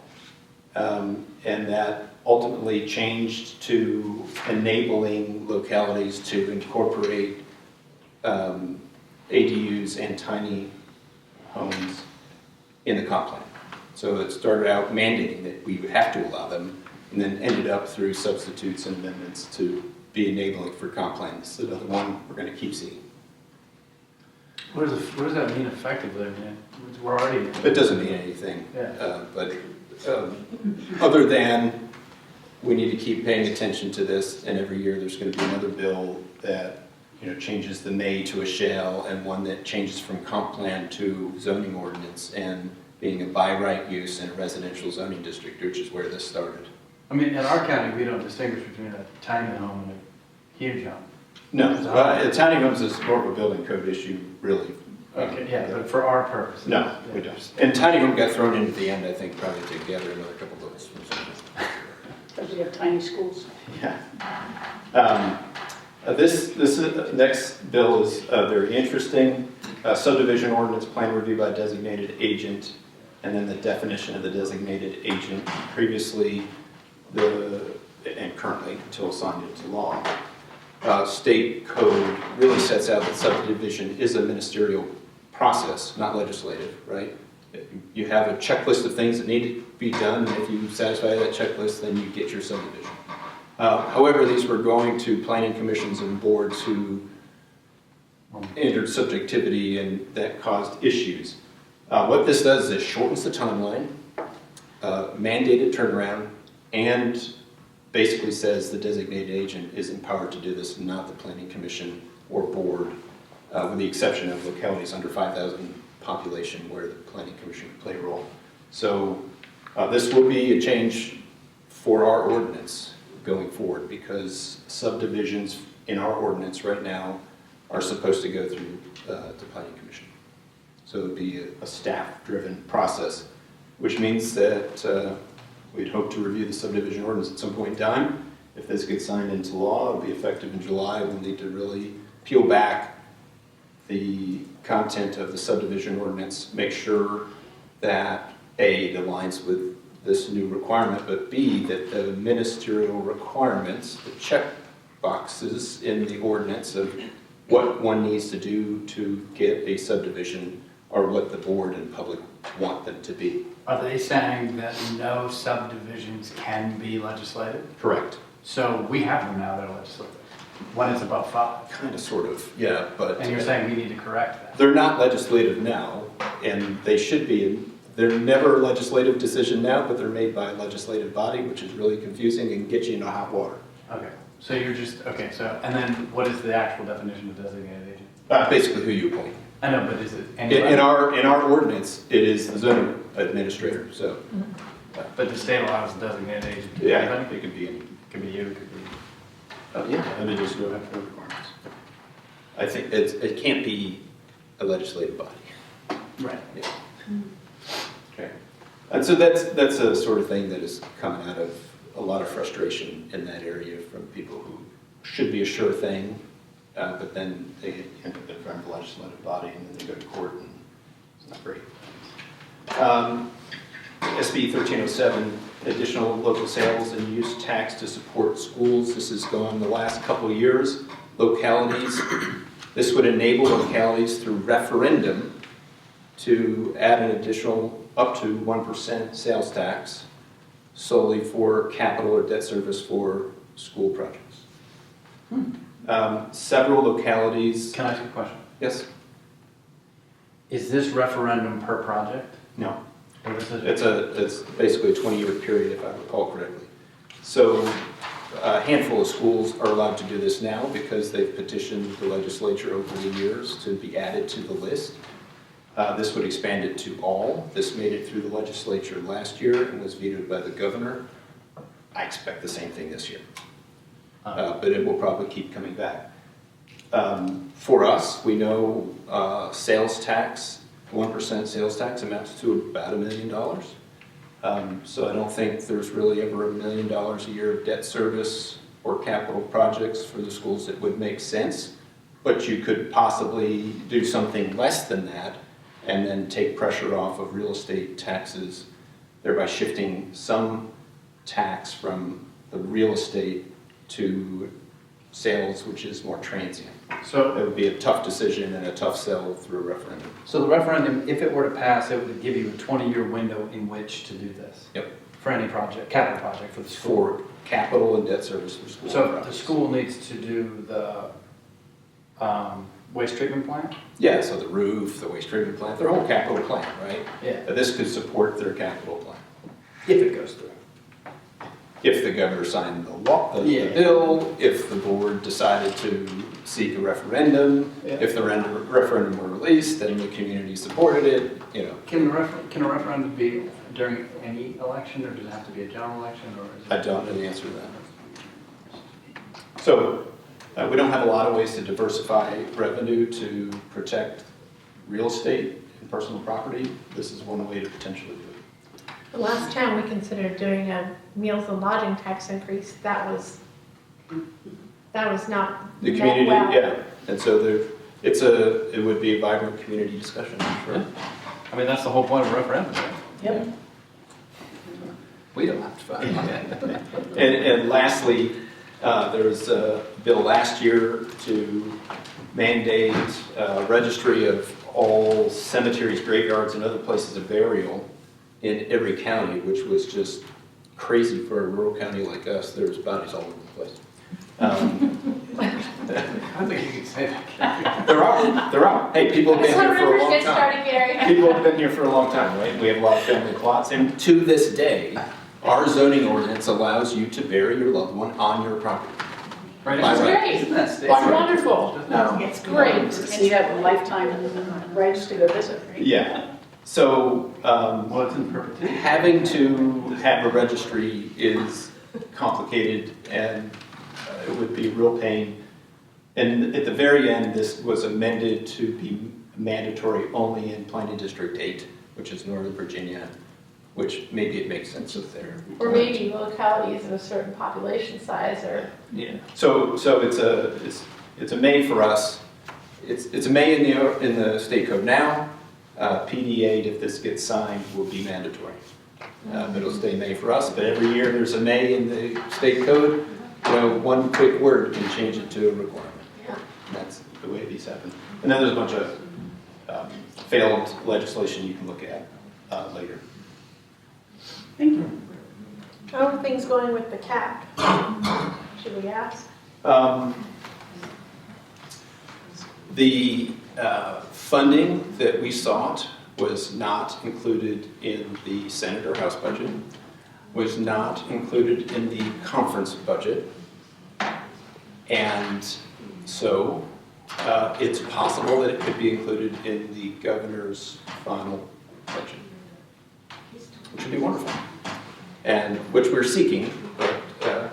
and that ultimately changed to enabling localities to incorporate ADUs and tiny homes in the comp plan. So it started out mandating that we would have to allow them, and then ended up through substitutes and amendments to be enabling for comp plans. So another one we're going to keep seeing. What does that mean effectively? I mean, we're already. It doesn't mean anything, Yeah. but other than we need to keep paying attention to this, and every year there's going to be another bill that changes the may to a shall, and one that changes from comp plan to zoning ordinance, and being a by right use in a residential zoning district, which is where this started. I mean, in our county, we don't distinguish between a tiny home and a huge home. No, tiny homes is more of a building code issue, really. Okay, yeah, but for our purposes. No, we don't. And tiny home got thrown in at the end, I think, probably to gather another couple votes. Because we have tiny schools. Yeah. This next bill is very interesting. Subdivision ordinance plan review by designated agent, and then the definition of the designated agent. Previously, and currently, until signed into law, state code really sets out that subdivision is a ministerial process, not legislative, right? You have a checklist of things that need to be done, and if you satisfy that checklist, then you get your subdivision. However, these were going to planning commissions and boards who entered subjectivity, and that caused issues. What this does is it shortens the timeline, mandated turnaround, and basically says the designated agent is empowered to do this, not the planning commission or board, with the exception of localities under 5,000 population where the planning commission can play a role. So this will be a change for our ordinance going forward, because subdivisions in our ordinance right now are supposed to go through the planning commission. So it would be a staff-driven process, which means that we'd hope to review the subdivision ordinance at some point in time. If this gets signed into law, it'll be effective in July. We'll need to really peel back the content of the subdivision ordinance, make sure that A, it aligns with this new requirement, but B, that the ministerial requirements, the check boxes in the ordinance of what one needs to do to get a subdivision are what the board and public want them to be. Are they saying that no subdivisions can be legislated? Correct. So we have them now that are legislative. When it's above 5. Kind of, sort of, yeah, but... And you're saying we need to correct that? They're not legislative now, and they should be. They're never a legislative decision now, but they're made by a legislative body, which is really confusing and gets you into hot water. Okay, so you're just, okay, so, and then what is the actual definition of designated agent? Basically who you appoint. I know, but is it In our ordinance, it is the zoning administrator, so. But the state allows a designated agent to be Yeah, anybody? it could be any. Could be you, it could be. Yeah, and it just go have no requirements. I think it can't be a legislative body. Right. Yeah. Okay. And so that's a sort of thing that is coming out of a lot of frustration in that area from people who should be a sure thing, but then they end up in front of the legislative body and then they go to court, and it's not great. SB 1307, additional local sales and use tax to support schools. This has gone the last couple of years. Localities, this would enable localities through referendum to add an additional up to 1% sales tax solely for capital or debt service for school projects. Several localities. Can I ask you a question? Yes? Is this referendum per project? No. Or is it? It's basically a 20-year period, if I recall correctly. So a handful of schools are allowed to do this now because they've petitioned the legislature over the years to be added to the list. This would expand it to all. This made it through the legislature last year and was vetoed by the governor. I expect the same thing this year, but it will probably keep coming back. For us, we know sales tax, 1% sales tax amounts to about $1 million. So I don't think there's really ever $1 million a year of debt service or capital projects for the schools that would make sense. But you could possibly do something less than that and then take pressure off of real estate taxes, thereby shifting some tax from the real estate to sales, which is more transient. So, It would be a tough decision and a tough sell through a referendum. so the referendum, if it were to pass, it would give you a 20-year window in which to do this. Yep. For any project, capital project for the school. For capital and debt service for school. So if the projects. school needs to do the waste treatment plant? Yeah, so the roof, the waste treatment plant, their whole capital plan, right? Yeah. This could support their capital plan. If it goes through. If the governor signed the law, the Yeah. bill, if the board decided to seek a referendum, Yeah. if the referendum were released and the community supported it, you know. Can a referendum be during any election, or does it have to be a general election, or is it? I don't know the answer to that. So we don't have a lot of ways to diversify revenue to protect real estate and personal property. This is one way to potentially do it. The last time we considered doing a meals and lodging tax increase, that was not The met community, well. yeah, and so it would be a vibrant community discussion, I'm sure. I mean, that's the whole point of a referendum, right? Yep. We don't have to fight it. And lastly, there was a bill last year to mandate a registry of all cemeteries, graveyards, and other places of burial in every county, which was just crazy for a rural county like us. There's bodies all over the place. I don't think you can say that. There are. Hey, people have been here for a long Get time. started, Gary. People have been here for a long time, right? We have a lot of family plots, and to this day, our zoning ordinance allows you to bury your loved one on your property. Right, By right. Great. Isn't that state? By It's right. wonderful. No. It's great. And you have lifetime rights to go visit, right? Yeah. So, Well, it's in perpetuity. having to have a registry is complicated and it would be a real pain. And at the very end, this was amended to be mandatory only in Planning District 8, which is Northern Virginia, which maybe it makes sense if they're. Or maybe localities of a certain population size or. Yeah. So it's a may for us. It's a may in the state code now. PD8, if this gets signed, will be mandatory. But it'll stay may for us. But every year there's a may in the state code. You know, one quick word can change it to a requirement. Yeah. And that's the way these happen. And then there's a bunch of failed legislation you can look at later. Thank you. How are things going with the cap? Should we ask? The funding that we sought was not included in the Senate or House budget, was not included in the conference budget. And so it's possible that it could be included in the governor's final budget, which would be wonderful. And which we're seeking, but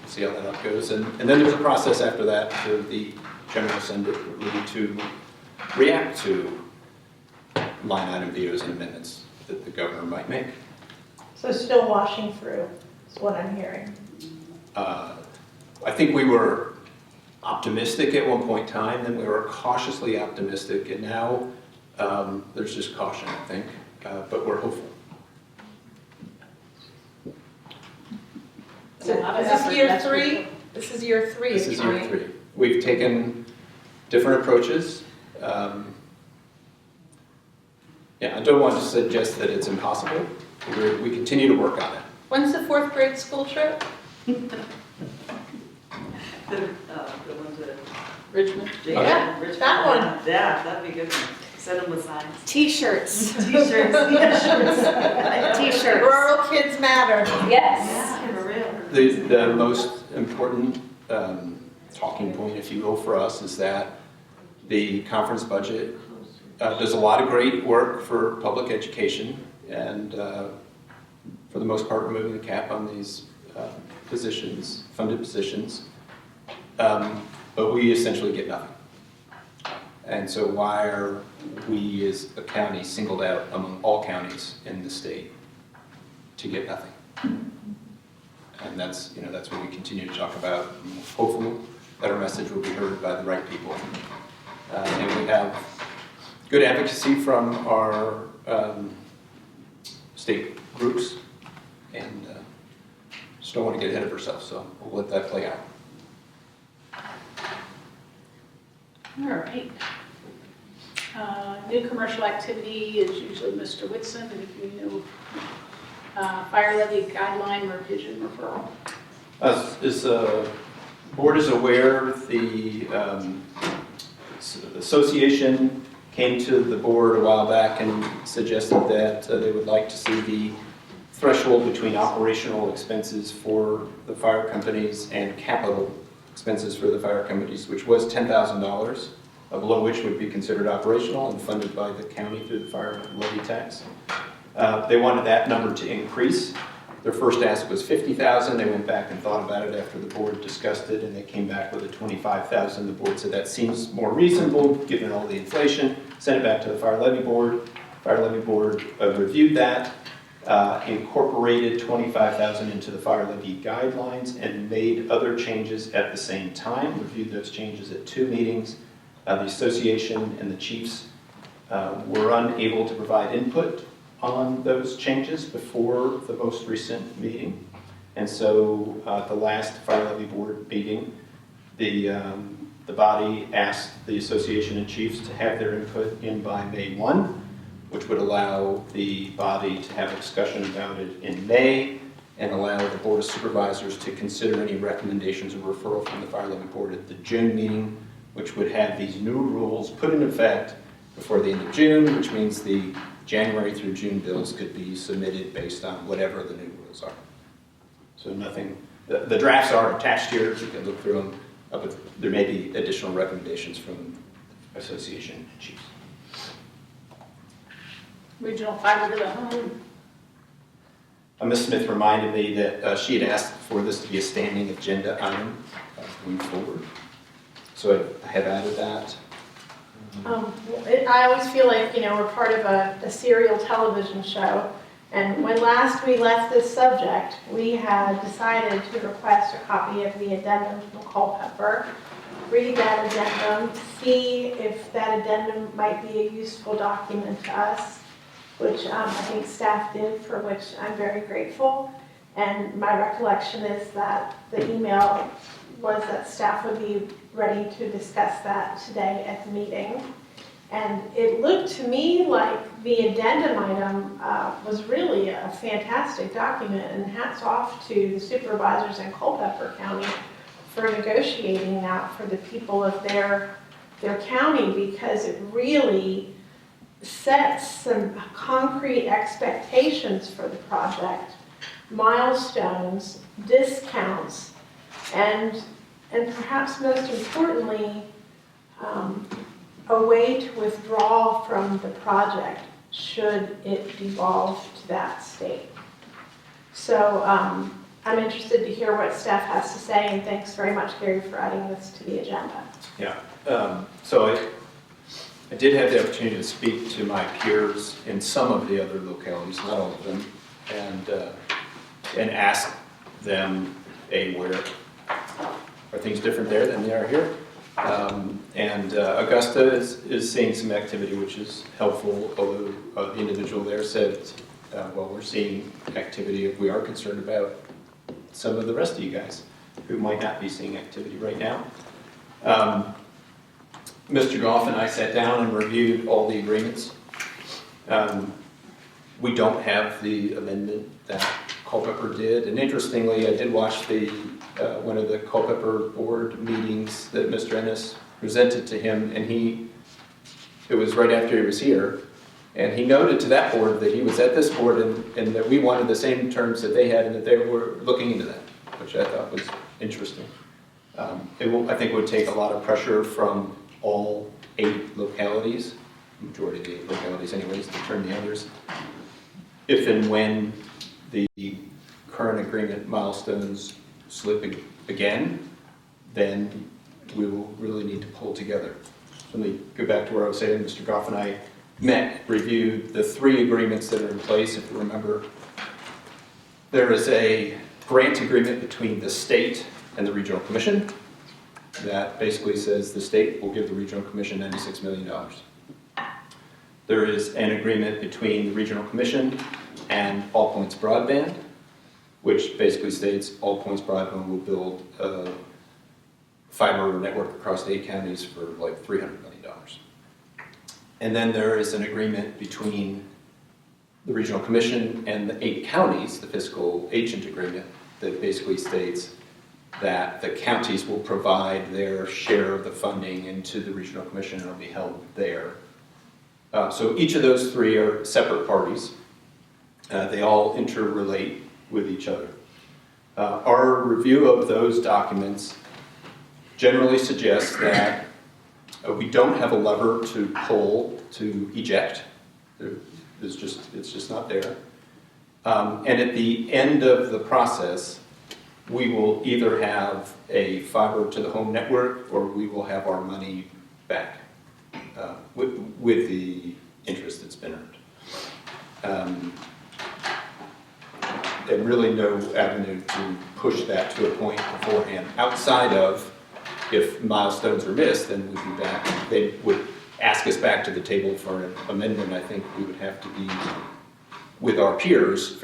see how that goes. And then there's a process after that for the General Assembly to react to line item vetoes and amendments that the governor might make. So still washing through is what I'm hearing. I think we were optimistic at one point in time, then we were cautiously optimistic, and now there's just caution, I think, but we're hopeful. So is this year 3? This is year 3. This is year 3. We've taken different approaches. Yeah, I don't want to suggest that it's impossible. We continue to work on it. When's the 4th grade school trip? The ones that. Richmond? Yeah, Richmond. that one. Yeah, that'd be good. Send them with signs. T-shirts. T-shirts, yeah, shirts. T-shirts. Rural kids matter. Yes. Yeah, for real. The most important talking point, if you will, for us is that the conference budget does a lot of great work for public education, and for the most part, removing the cap on these positions, funded positions, but we essentially get nothing. And so why are we as a county singled out among all counties in the state to get nothing? And that's what we continue to talk about. Hopefully that our message will be heard by the right people. And we have good advocacy from our state groups, and just don't want to get ahead of ourselves, so we'll let that play out. All right. New commercial activity is usually Mr. Whitson, and if you know, fire levy guideline revision referral. As the board is aware, the association came to the board a while back and suggested that they would like to see the threshold between operational expenses for the fire companies and capital expenses for the fire companies, which was $10,000, below which would be considered operational and funded by the county through the fire levy tax. They wanted that number to increase. Their first ask was $50,000. They went back and thought about it after the board discussed it, and they came back with a $25,000. The board said that seems more reasonable given all the inflation. Sent it back to the fire levy board. Fire levy board reviewed that, incorporated $25,000 into the fire levy guidelines, and made other changes at the same time. Reviewed those changes at 2 meetings. The association and the chiefs were unable to provide input on those changes before the most recent meeting. And so at the last fire levy board meeting, the body asked the association and chiefs to have their input in by May 1, which would allow the body to have a discussion about it in May and allow the Board of Supervisors to consider any recommendations or referral from the fire levy board at the June meeting, which would have these new rules put in effect before the end of June, which means the January through June bills could be submitted based on whatever the new rules are. So nothing, the drafts are attached here, you can look through them, but there may be additional recommendations from association and chiefs. Regional fiber to the home. Ms. Smith reminded me that she had asked for this to be a standing agenda item going forward. So I have added that. I always feel like, we're part of a serial television show. And when last we left this subject, we had decided to request a copy of the addendum from Culpeper, read that addendum, see if that addendum might be a useful document to us, which I think staff did, for which I'm very grateful. And my recollection is that the email was that staff would be ready to discuss that today at the meeting. And it looked to me like the addendum item was really a fantastic document, and hats off to the supervisors in Culpeper County for negotiating that for the people of their county, because it really sets some concrete expectations for the project, milestones, discounts, and perhaps most importantly, a way to withdraw from the project should it devolve to that state. So I'm interested to hear what staff has to say, and thanks very much, Gary, for adding this to the agenda. Yeah, so I did have the opportunity to speak to my peers in some of the other localities, not all of them, and ask them, where are things different there than they are here? And Augusta is seeing some activity, which is helpful, although the individual there said, well, we're seeing activity. We are concerned about some of the rest of you guys who might not be seeing activity right now. Mr. Goff and I sat down and reviewed all the agreements. We don't have the amendment that Culpeper did, and interestingly, I did watch one of the Culpeper board meetings that Mr. Ennis presented to him, and it was right after he was here, and he noted to that board that he was at this board and that we wanted the same terms that they had and that they were looking into that. which I thought was interesting. I think it would take a lot of pressure from all 8 localities, majority of the 8 localities anyways, to turn the others. If and when the current agreement milestones slip again, then we will really need to pull together. Let me go back to where I was saying, Mr. Goff and I reviewed the 3 agreements that are in place. If you remember, there is a grant agreement between the state and the regional commission that basically says the state will give the regional commission $96 million. There is an agreement between the regional commission and All Points Broadband, which basically states All Points Broadband will build a fiber network across 8 counties for like $300 million. And then there is an agreement between the regional commission and the 8 counties, the fiscal agent agreement, that basically states that the counties will provide their share of the funding into the regional commission and it'll be held there. So each of those 3 are separate parties. They all interrelate with each other. Our review of those documents generally suggests that we don't have a lever to pull to eject. It's just not there. And at the end of the process, we will either have a fiber to the home network or we will have our money back with the interest that's been earned. And really no avenue to push that to a point beforehand outside of if milestones are missed, then we'd be back. They would ask us back to the table for an amendment. I think we would have to be, with our peers,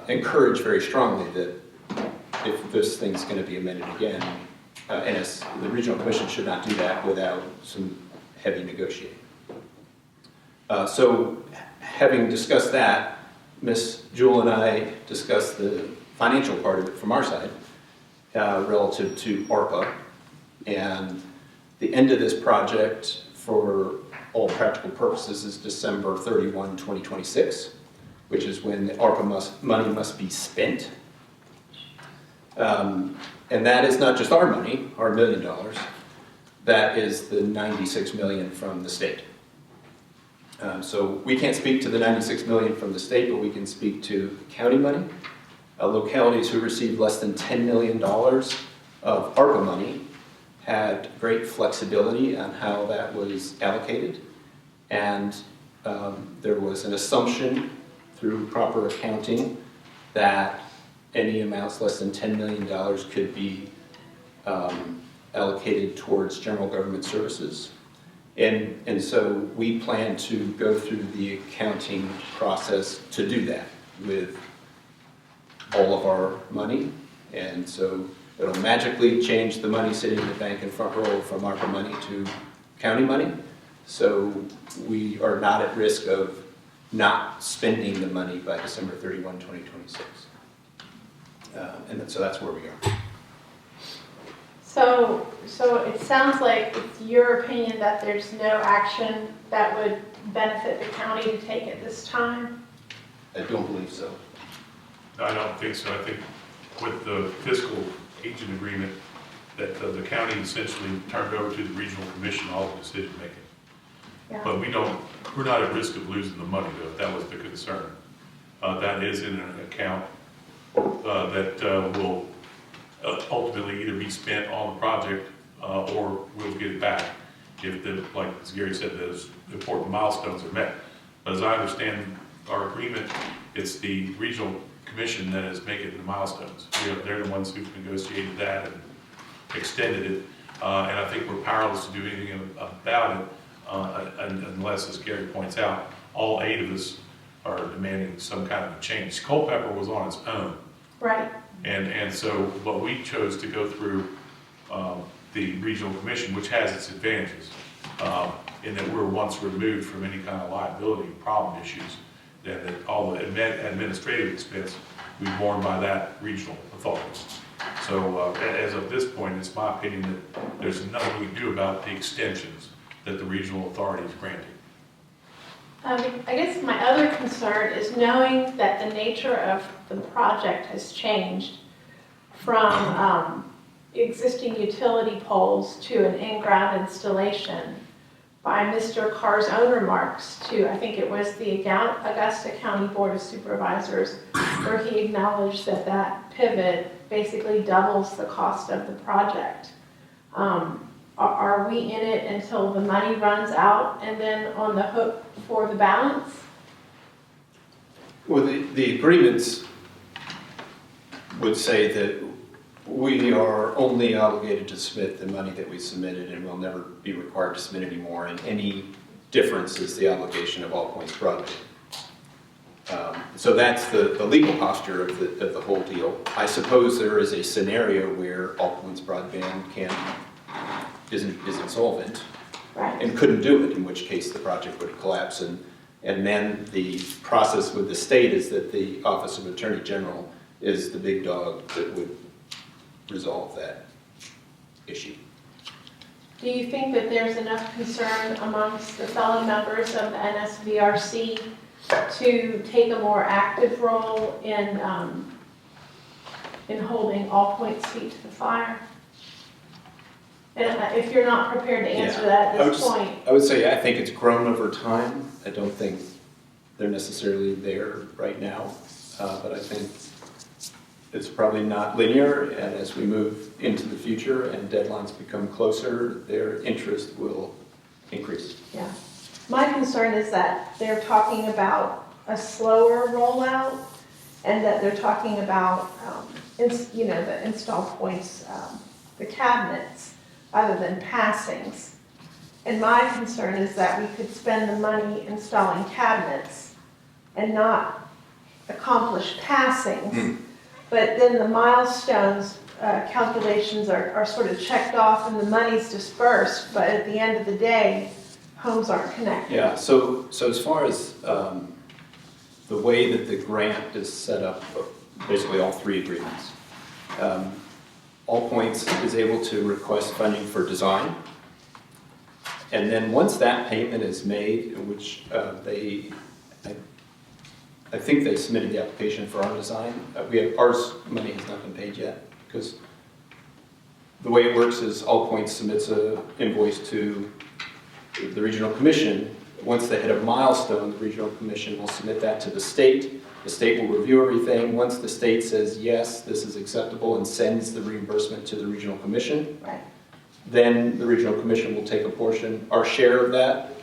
encourage very strongly that if this thing's going to be amended again, and as the regional commission should not do that without some heavy negotiating. So having discussed that, Ms. Jewell and I discussed the financial part of it from our side relative to ARPA, and the end of this project for all practical purposes is December 31, 2026, which is when the ARPA money must be spent. And that is not just our money, our $1 million, that is the $96 million from the state. So we can't speak to the $96 million from the state, but we can speak to county money. Localities who received less than $10 million of ARPA money had great flexibility on how that was allocated. And there was an assumption through proper accounting that any amounts less than $10 million could be allocated towards general government services. And so we plan to go through the accounting process to do that with all of our money. And so it'll magically change the money sitting in the bank in front row from ARPA money to county money. So we are not at risk of not spending the money by December 31, 2026. And so that's where we are. So it sounds like it's your opinion that there's no action that would benefit the county to take at this time? I don't believe so. I don't think so. I think with the fiscal agent agreement, that the county essentially turned over to the regional commission all the decision making. Yeah. But we're not at risk of losing the money though, if that was the concern. That is in an account that will ultimately either be spent on the project or we'll get it back if like as Gary said, those important milestones are met. But as I understand our agreement, it's the regional commission that is making the milestones. They're the ones who've negotiated that and extended it. And I think we're powerless to do anything about it unless, as Gary points out, all 8 of us are demanding some kind of a change. Culpeper was on its own. Right. And so, but we chose to go through the regional commission, which has its advantages, in that we're once removed from any kind of liability problem issues, that all the administrative expense will be borne by that regional authority. So as of this point, it's my opinion that there's nothing we can do about the extensions that the regional authority is granting. I guess my other concern is knowing that the nature of the project has changed from existing utility poles to an in-ground installation by Mr. Carr's own remarks to, I think it was the Augusta County Board of Supervisors, where he acknowledged that that pivot basically doubles the cost of the project. Are we in it until the money runs out and then on the hook for the balance? Well, the agreements would say that we are only obligated to submit the money that we submitted and will never be required to submit any more, and any difference is the obligation of All Points Broadband. So that's the legal posture of the whole deal. I suppose there is a scenario where All Points Broadband is insolvent and couldn't do it, in which case the project would collapse. And then the process with the state is that the Office of Attorney General is the big dog that would resolve that issue. Do you think that there's enough concern amongst the fellow members of the NSVRC to take a more active role in holding All Points' feet to the fire? And if you're not prepared to answer that at this point. I would say I think it's grown over time. I don't think they're necessarily there right now, but I think it's probably not linear, and as we move into the future and deadlines become closer, their interest will increase. Yeah. My concern is that they're talking about a slower rollout and that they're talking about, the install points, the cabinets, other than passings. And my concern is that we could spend the money installing cabinets and not accomplish passings. But then the milestones calculations are sort of checked off and the money's dispersed, but at the end of the day, homes aren't connected. Yeah, so as far as the way that the grant is set up, basically all three agreements, All Points is able to request funding for design. And then once that payment is made, which I think they submitted the application for our design. Ours money has not been paid yet, because the way it works is All Points submits an invoice to the regional commission. Once they hit a milestone, the regional commission will submit that to the state. The state will review everything. Once the state says, yes, this is acceptable, and sends the reimbursement to the regional commission, then the regional commission will take a portion, our share of that,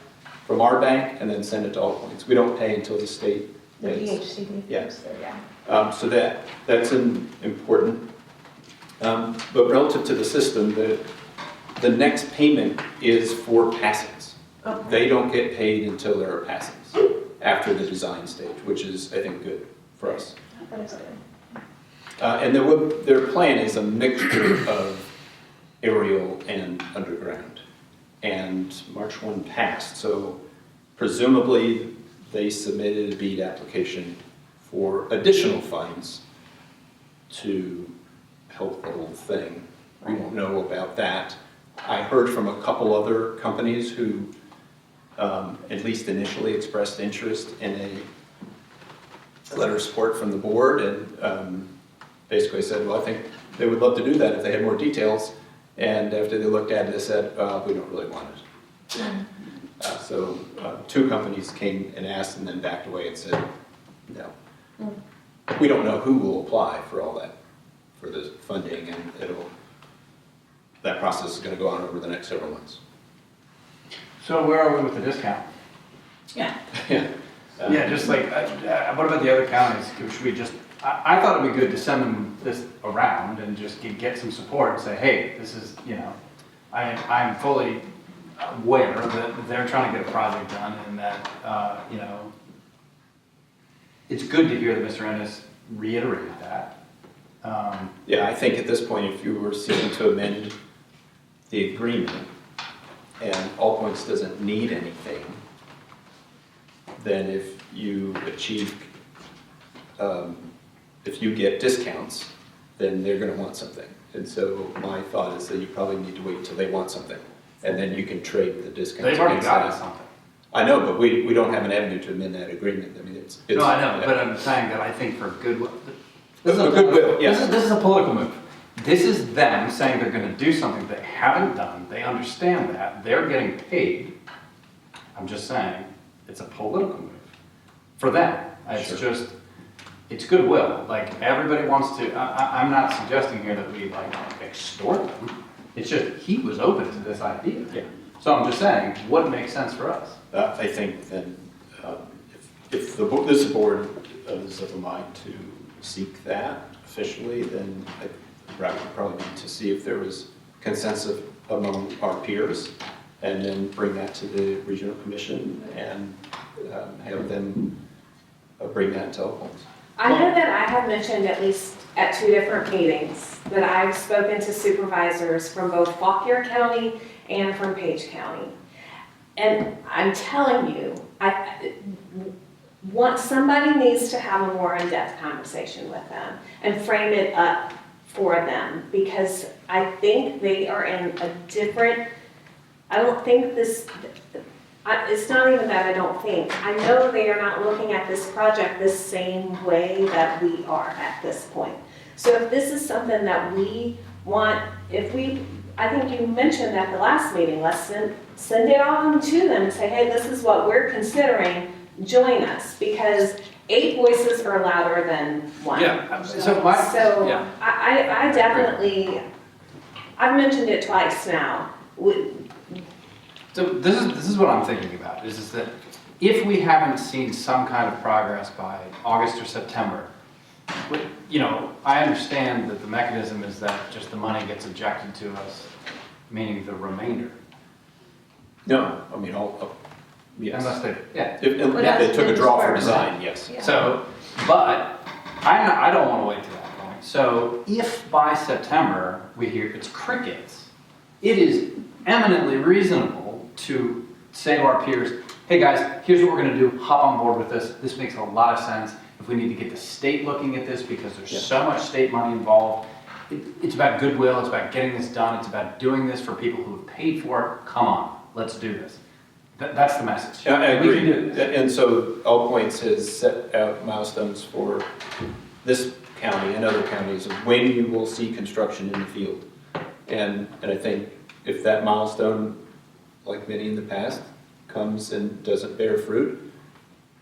from our bank, and then send it to All Points. We don't pay until the state pays. The DHCD. Yeah. So that's important. But relative to the system, the next payment is for passings. Okay. They don't get paid until there are passings after the design stage, which is, I think, good for us. That is good. And their plan is a mixture of aerial and underground. And March 1 passed, so presumably they submitted a BEAD application for additional funds to help the whole thing. We won't know about that. I heard from a couple other companies who at least initially expressed interest in a letter of support from the board, and basically said, well, I think they would love to do that if they had more details. And after they looked at it, they said, we don't really want it. So two companies came and asked and then backed away and said, no. We don't know who will apply for all that, for the funding, and that process is going to go on over the next several months. So where are we with the discount? Yeah. Yeah, just like, what about the other counties? Should we just, I thought it'd be good to send them this around and just get some support and say, hey, this is, I'm fully aware that they're trying to get a project done, and that, it's good to hear that Mr. Ennis reiterated that. Yeah, I think at this point, if you were seeking to amend the agreement and All Points doesn't need anything, then if you achieve, if you get discounts, then they're going to want something. And so my thought is that you probably need to wait until they want something, and then you can trade the discounts. They've already against got that. something. I know, but we don't have an avenue to amend that agreement. I mean, it's. No, I know, but I'm saying that I think for goodwill. Goodwill, yes. This is a political move. This is them saying they're gonna do something they haven't done, they understand that, they're getting paid. I'm just saying, it's a political move for them. It's just, it's goodwill. Like, everybody wants to, I'm not suggesting here that we like extort them. It's just, he was open to this idea. Yeah. So I'm just saying, what makes sense for us? I think then, if this board is of a mind to seek that officially, then I would probably need to see if there was consensus among our peers, and then bring that to the regional commission and have them bring that to Oakland's. I know that I have mentioned at least at 2 different meetings that I've spoken to supervisors from both Fauquier County and from Page County. And I'm telling you, somebody needs to have a more in-depth conversation with them and frame it up for them, because I think they are in a different, I don't think this, it's not even that I don't think. I know they are not looking at this project the same way that we are at this point. So if this is something that we want, I think you mentioned at the last meeting, let's send it on to them and say, hey, this is what we're considering, join us, because 8 voices are louder than 1. Yeah, I definitely, I've mentioned it twice now. So this is what I'm thinking about, is that if we haven't seen some kind of progress by August or September, I understand that the mechanism is that just the money gets ejected to us, meaning the remainder. No, I mean, yes. Unless they, yeah. If they took a draw for design, yes. Yeah. So, but I don't want to wait to that point. So if by September we hear it's crickets, it is eminently reasonable to say to our peers, hey guys, here's what we're going to do, hop on board with this. This makes a lot of sense. If we need to get the state looking at this because there's so much state money involved, it's about goodwill, it's about getting this done, it's about doing this for people who have paid for it. Come on, let's do this. That's the message. I agree. We can do this. And so All Points has set out milestones for this county and other counties of when you will see construction in the field. And I think if that milestone, like many in the past, comes and doesn't bear fruit,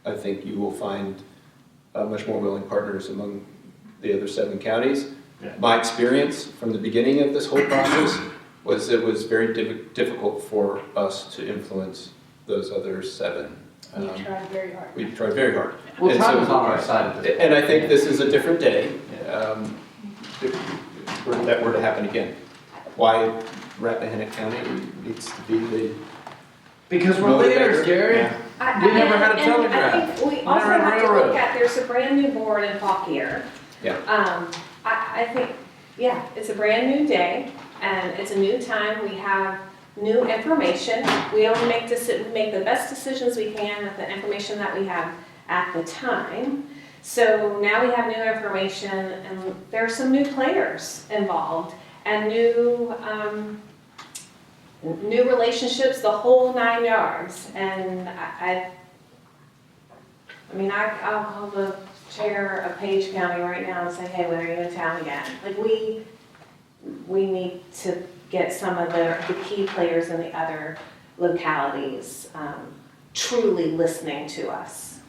I think you will find much more willing partners among the other 7 counties. Yeah. My experience from the beginning of this whole process was it was very difficult for us to influence those other 7. You tried very hard. We tried very hard. Well, And time so- is on our side of this. And I think this is a different day, if that were to happen again. Why Rappahannock County needs to be the Because we're leaders, Gary. Yeah. We never had a And telegraph. I think we also Never had have to railroad. look at, there's a brand new board in Fauquier. Yeah. I think, it's a brand new day, and it's a new time. We have new information. We only make the best decisions we can with the information that we have at the time. So now we have new information, and there are some new players involved, and new relationships, the whole 9 yards. And I'll call the chair of Page County right now and say, hey, when are you in town again? Like, we need to get some of the key players in the other localities truly listening to us.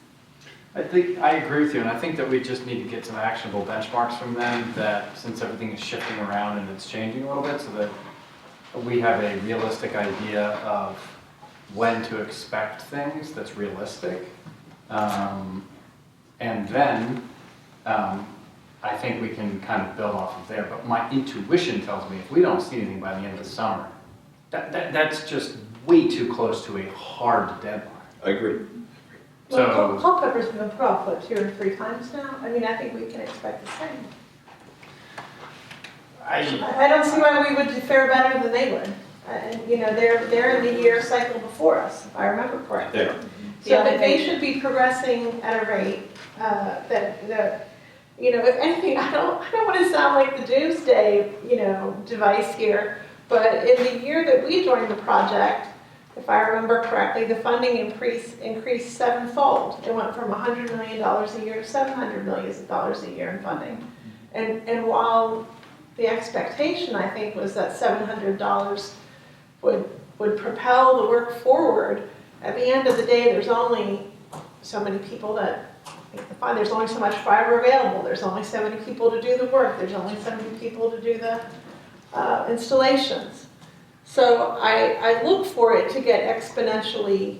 I think, I agree with you, and I think that we just need to get some actionable benchmarks from them that, since everything is shifting around and it's changing a little bit, so that we have a realistic idea of when to expect things that's realistic. And then I think we can kind of build off of there. But my intuition tells me if we don't see anything by the end of the summer, that's just way too close to a hard deadline. I agree. Well, Culpeper's been put off, 2 or 3 times now? I mean, I think we can expect the same. I don't see why we would fare better than they would. They're in the year cycle before us, if I remember correctly. Yeah. So that they should be progressing at a rate that if anything, I don't want to sound like the doomsday, device here, but in the year that we joined the project, if I remember correctly, the funding increased sevenfold. It went from $100 million a year to $700 million a year in funding. And while the expectation, I think, was that $700 would propel the work forward, at the end of the day, there's only so many people that there's only so much fiber available. There's only so many people to do the work. There's only so many people to do the installations. So I look for it to get exponentially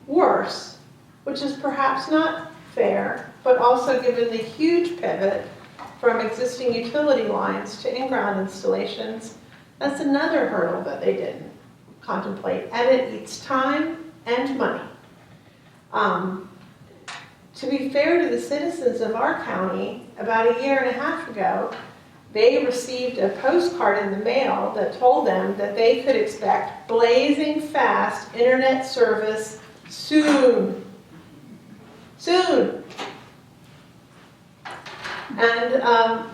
worse, which is perhaps not fair, but also given the huge pivot from existing utility lines to in-ground installations, that's another hurdle that they didn't contemplate, and it eats time and money. To be fair to the citizens of our county, about a year and a half ago, they received a postcard in the mail that told them that they could expect blazing fast internet service soon. Soon. And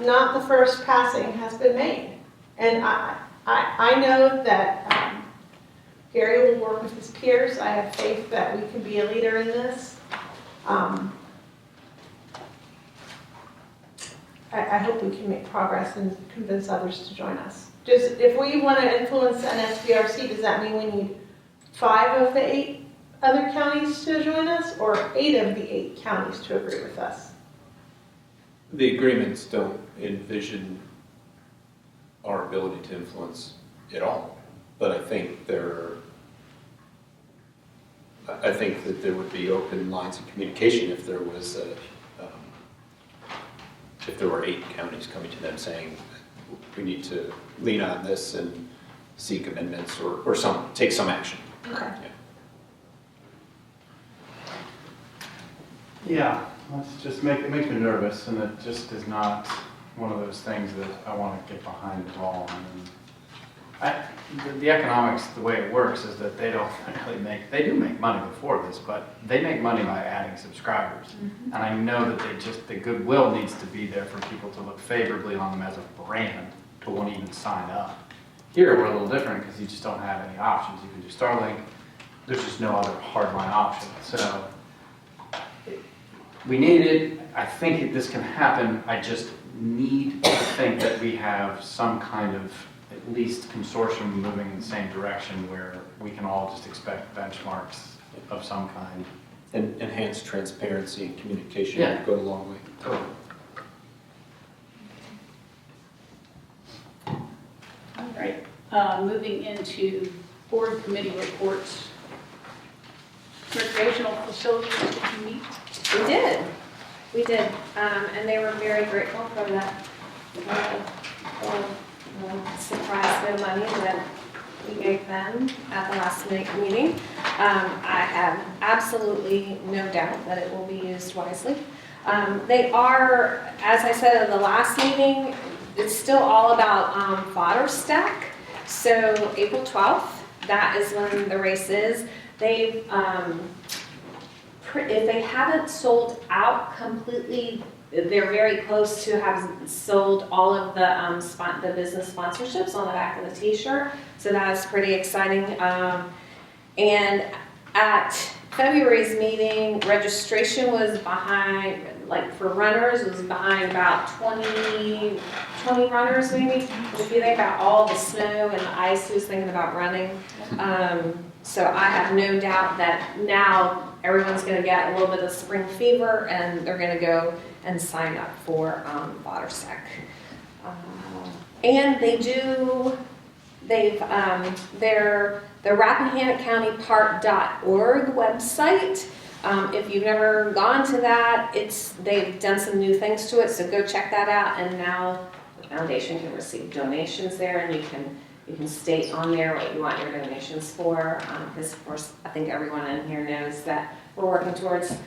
not the first passing has been made. And I know that Gary will work with his peers. I have faith that we can be a leader in this. I hope we can make progress and convince others to join us. If we want to influence NSBRC, does that mean we need 5 of the 8 other counties to join us, or 8 of the 8 counties to agree with us? The agreements don't envision our ability to influence at all, but I think that there would be open lines of communication if there was if there were 8 counties coming to them saying we need to lean on this and seek amendments or take some action. Okay. Yeah, that's just it makes me nervous, and it just is not one of those things that I want to get behind at all. I mean, the economics, the way it works is that they don't really they do make money before this, but they make money by adding subscribers. Mm-hmm. And I know that the goodwill needs to be there for people to look favorably on them as a brand to want to even sign up. Here, we're a little different because you just don't have any options. You can do Starlink. There's just no other hardline option. So we need it. I think this can happen. I just need to think that we have some kind of at least consortium moving in the same direction where we can all just expect benchmarks of some kind. And enhanced transparency and communication would go a long way. Totally. All right, moving into board committee reports. Recreational facilities, did you meet? We did, and they were very grateful for that surprise no money that we gave them at the last meeting. I have absolutely no doubt that it will be used wisely. They are, as I said at the last meeting, it's still all about fodder stack. So April 12th, that is when the race is. They've, if they haven't sold out completely, they're very close to have sold all of the business sponsorships on the back of the t-shirt. So that is pretty exciting. And at February's meeting, registration was behind, like for runners, was behind about 20 runners maybe. If you think about all the snow and the ice who's thinking about running. So I have no doubt that now everyone's going to get a little bit of spring fever and they're going to go and sign up for BoardDocs. And the Rappahannock County Park.org website. If you've never gone to that, they've done some new things to it, so go check that out. And now the foundation can receive donations there, and you can state on there what you want your donations for. Because of course, I think everyone in here knows that we're working towards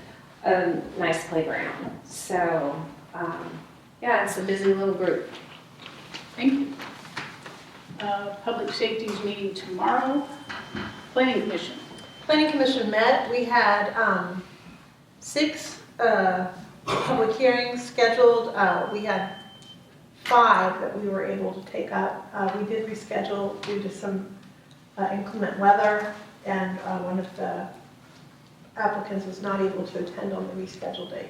a nice playground. So yeah, it's a busy little group. Thank you. Public Safety's meeting tomorrow. Planning Commission. Planning Commission met. We had 6 public hearings scheduled. We had 5 that we were able to take up. We did reschedule due to some inclement weather, and one of the applicants was not able to attend on the rescheduled date.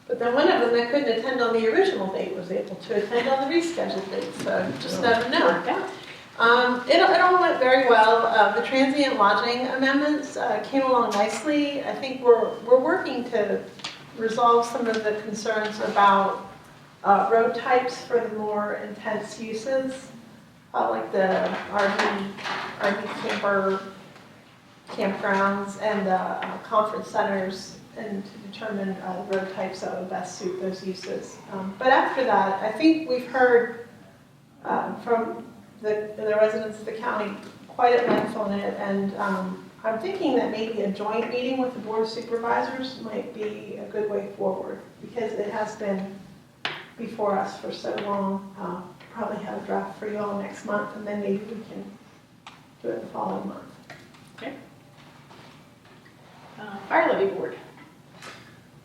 But then one of them that couldn't attend on the original date was able to attend on the rescheduled date, so you just never know. It all went very well. The transient lodging amendments came along nicely. I think we're working to resolve some of the concerns about road types for the more intense uses, like the RV camper campgrounds and the conference centers, and to determine the road types that would best suit those uses. But after that, I think we've heard from the residents of the county quite at length on it, and I'm thinking that maybe a joint meeting with the Board of Supervisors might be a good way forward, because it has been before us for so long. Probably have a draft for you all next month, and then maybe we can do it the following month. Okay. Fire levy board.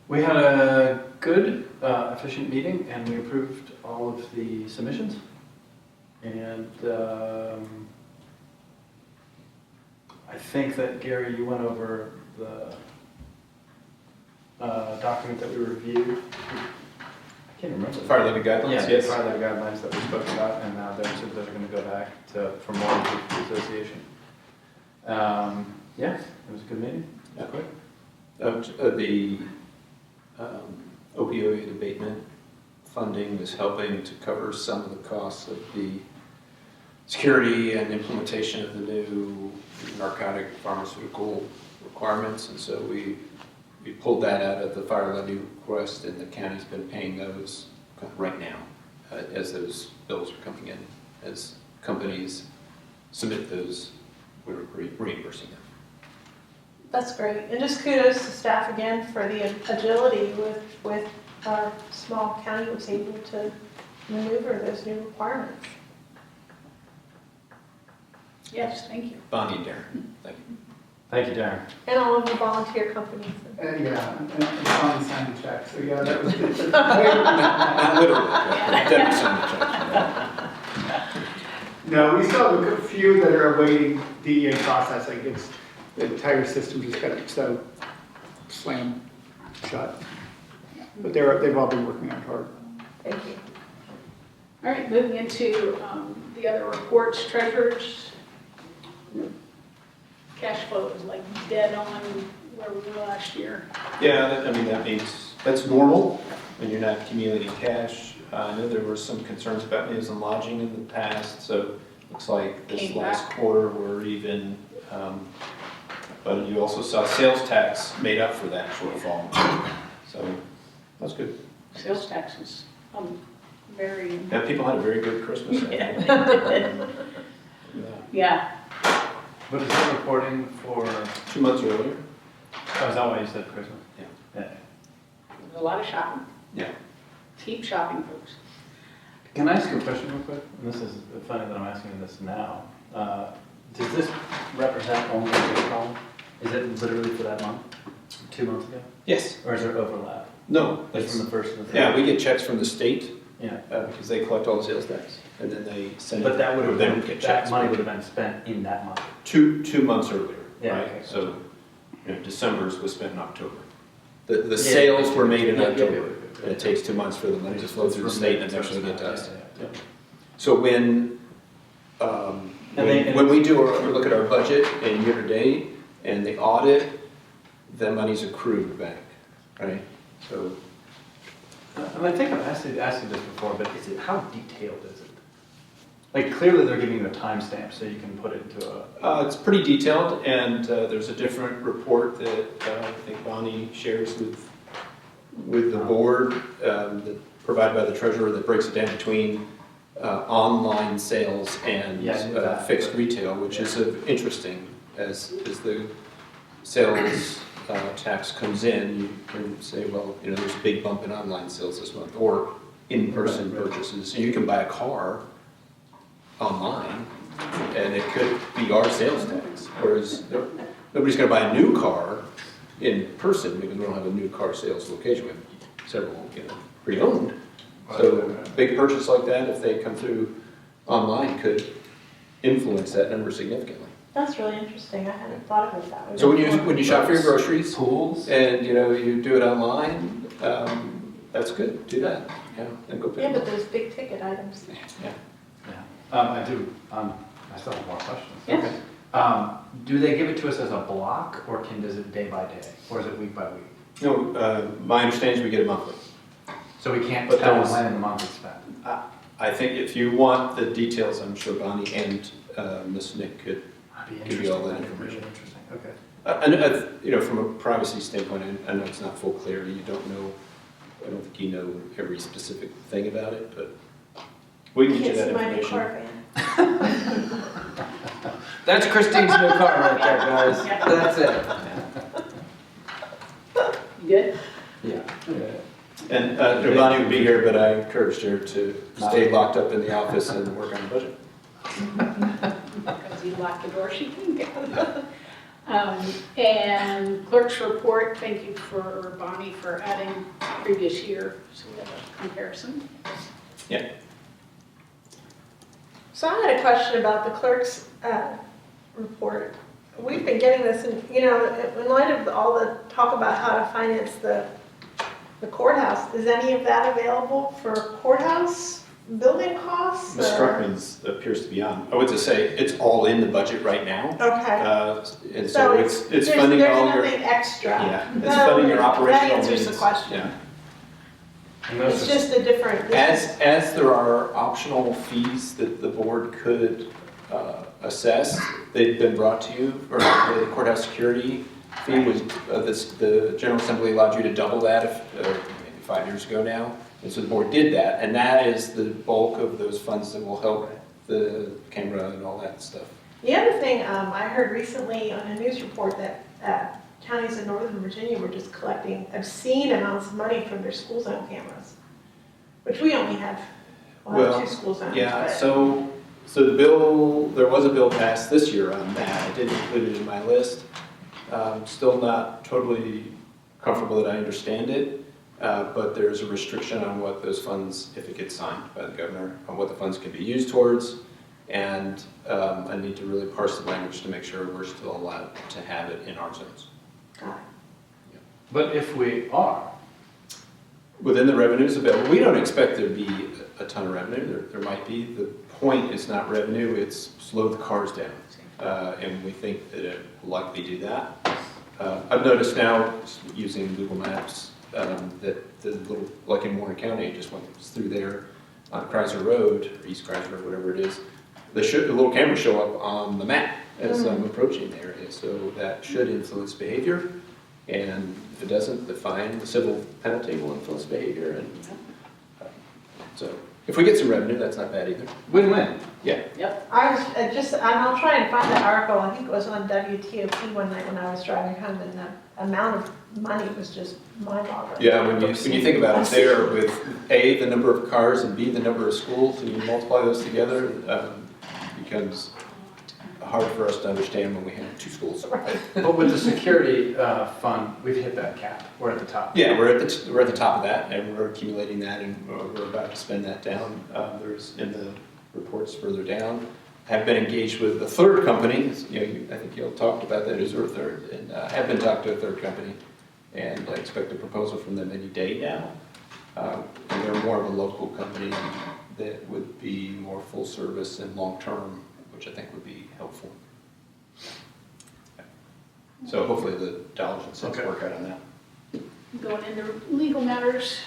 We had a good, efficient meeting, and we approved all of the submissions. And I think that, Gary, you went over the document that we reviewed. I can't remember. Fire levy guidelines, Yeah, yes. fire levy guidelines that we spoke about, and now those are going to go back for more with the association. Yeah, it was a good meeting. Yeah. Quick. The opioid abatement funding is helping to cover some of the costs of the security and implementation of the new narcotic pharmaceutical requirements, and so we pulled that out of the fire levy request, and the county's been paying those right now as those bills are coming in. As companies submit those, we're reimbursing them. That's great, and just kudos to staff again for the agility with our small county was able to maneuver those new requirements. Yes, thank you. Bonnie and Darren, thank you. Thank you, Darren. And all of the volunteer companies. Yeah, and Bonnie signed the check, so yeah, that was good. Not literally, but Debbie signed the check. No, we still have a few that are awaiting DEA processing. It's, the entire system just got so slammed shut. But they've all been working on it hard. Thank you. All right, moving into the other reports, treasurers. Cash flow is like dead on where we were last year. Yeah, that means that's normal when you're not accumulating cash. I know there were some concerns about meals and lodging in the past, so looks like this Came last back. quarter we're even. But you also saw sales tax made up for that shortfall, so that's good. Sales tax was very. Yeah, people had a very good Christmas. Yeah. Yeah. What is the reporting for, 2 months earlier. oh, is that why you said Christmas? Yeah. Yeah. There's a lot of shopping. Yeah. Keep shopping, folks. Can I ask you a question real quick? And this is funny that I'm asking this now. Does this represent only the column? Is it literally for that month? 2 months ago? Yes. Or is there overlap? No. Like from the first to the third? Yeah, we get checks from the state Yeah. because they collect all the sales tax, and then they send. But that would have they been, don't get that checks. money would have been spent in that month. 2 months earlier. Yeah, Right. okay. So, December's was spent in October. The sales were made in October, and it takes 2 months for the money to flow through the state and eventually get to us. Yeah. So when we do look at our budget and year to date and the audit, the money's accrued back, right? So And I think I've asked you this before, but how detailed is it? Like, clearly they're giving you a timestamp so you can put it into a... it's pretty detailed, and there's a different report that I think Bonnie shares with the board that provided by the treasurer that breaks it down between online sales and fixed retail, which is interesting as the sales tax comes in. You can say, well, there's a big bump in online sales this month, or in-person purchases. You can buy a car online, and it could be our sales tax, whereas nobody's going to buy a new car in person because we don't have a new car sales location. We have several pre-owned. So a big purchase like that, if they come through online, could influence that number significantly. That's really interesting. I hadn't thought of it that way. So when you shop for your groceries Pools? and, you do it online, that's good, do that, and go pick Yeah, them but up. those big ticket items. Yeah. I do, I still have more questions. Yes. Do they give it to us as a block, or is it day by day, or is it week by week? No, my understanding is we get it monthly. So we can't But tell those- when in the month it's spent? I think if you want the details, I'm sure Bonnie and Ms. Nick could That'd be give you all that interesting. information. Really interesting, okay. And, from a privacy standpoint, I know it's not full clarity, you don't know, I don't think you know every specific thing about it, but we can get you Can't that see my new information. car van. That's Christine's new car right there, guys. That's it. You good? Yeah. And Bonnie would be here, but I encouraged her to stay locked up in the office and work on the budget. Because you locked the door, she can go. And clerk's report, thank you for Bonnie for adding previous year, so we have a comparison. Yeah. So I had a question about the clerk's report. We've been getting this, in light of all the talk about how to finance the courthouse, is any of that available for courthouse building costs? Ms. or- Struckman's appears to be on. I would just say it's all in the budget right now. Okay. And so it's funding all your. There's nothing extra. Yeah, it's funding your operational That answers the needs. question. Yeah. It's just a different. As there are optional fees that the board could assess, they've been brought to you, or the courthouse security fee was, the General Assembly allowed you to double that maybe 5 years ago now. And so the board did that, and that is the bulk of those funds that will help the camera and all that stuff. The other thing, I heard recently on a news report that counties in Northern Virginia were just collecting obscene amounts of money from their school zone cameras, which we only have, Well, 2 school zones. Yeah, but- so the bill, there was a bill passed this year on that. I didn't include it in my list. Still not totally comfortable that I understand it, but there's a restriction on what those funds, if it gets signed by the governor, on what the funds can be used towards. And I need to really parse the language to make sure we're still allowed to have it in our zones. Got it. But if we are, Within the revenues available, we don't expect there to be a ton of revenue. There might be. The point is not revenue, it's slow the cars down. And we think that it will likely do that. I've noticed now, using Google Maps, that the little, like in Warren County, just went through there on Chrysler Road, or East Chrysler, whatever it is, the little cameras show up on the map as I'm approaching the area. So that should influence behavior. And if it doesn't, the civil penalty will influence behavior. And so if we get some revenue, that's not bad either. win-win. Yeah. Yep. I'll try and find that article, I think it was on WTOP one night when I was driving home, and the amount of money was just mind-boggling. Yeah, when you think about it there with A, the number of cars, and B, the number of schools, and you multiply those together, it becomes hard for us to understand when we have 2 schools. Right. But with the security fund, we've hit that cap. We're at the top. Yeah, we're at the top of that, and we're accumulating that, and we're about to spend that down. There's in the reports further down. Have been engaged with a third company. I think you all talked about that as our third, and have been talked to a third company, and I expect a proposal from them any day now. And they're more of a local company that would be more full service and long term, which I think would be helpful. So hopefully the dollars and cents work out on that. Going into legal matters.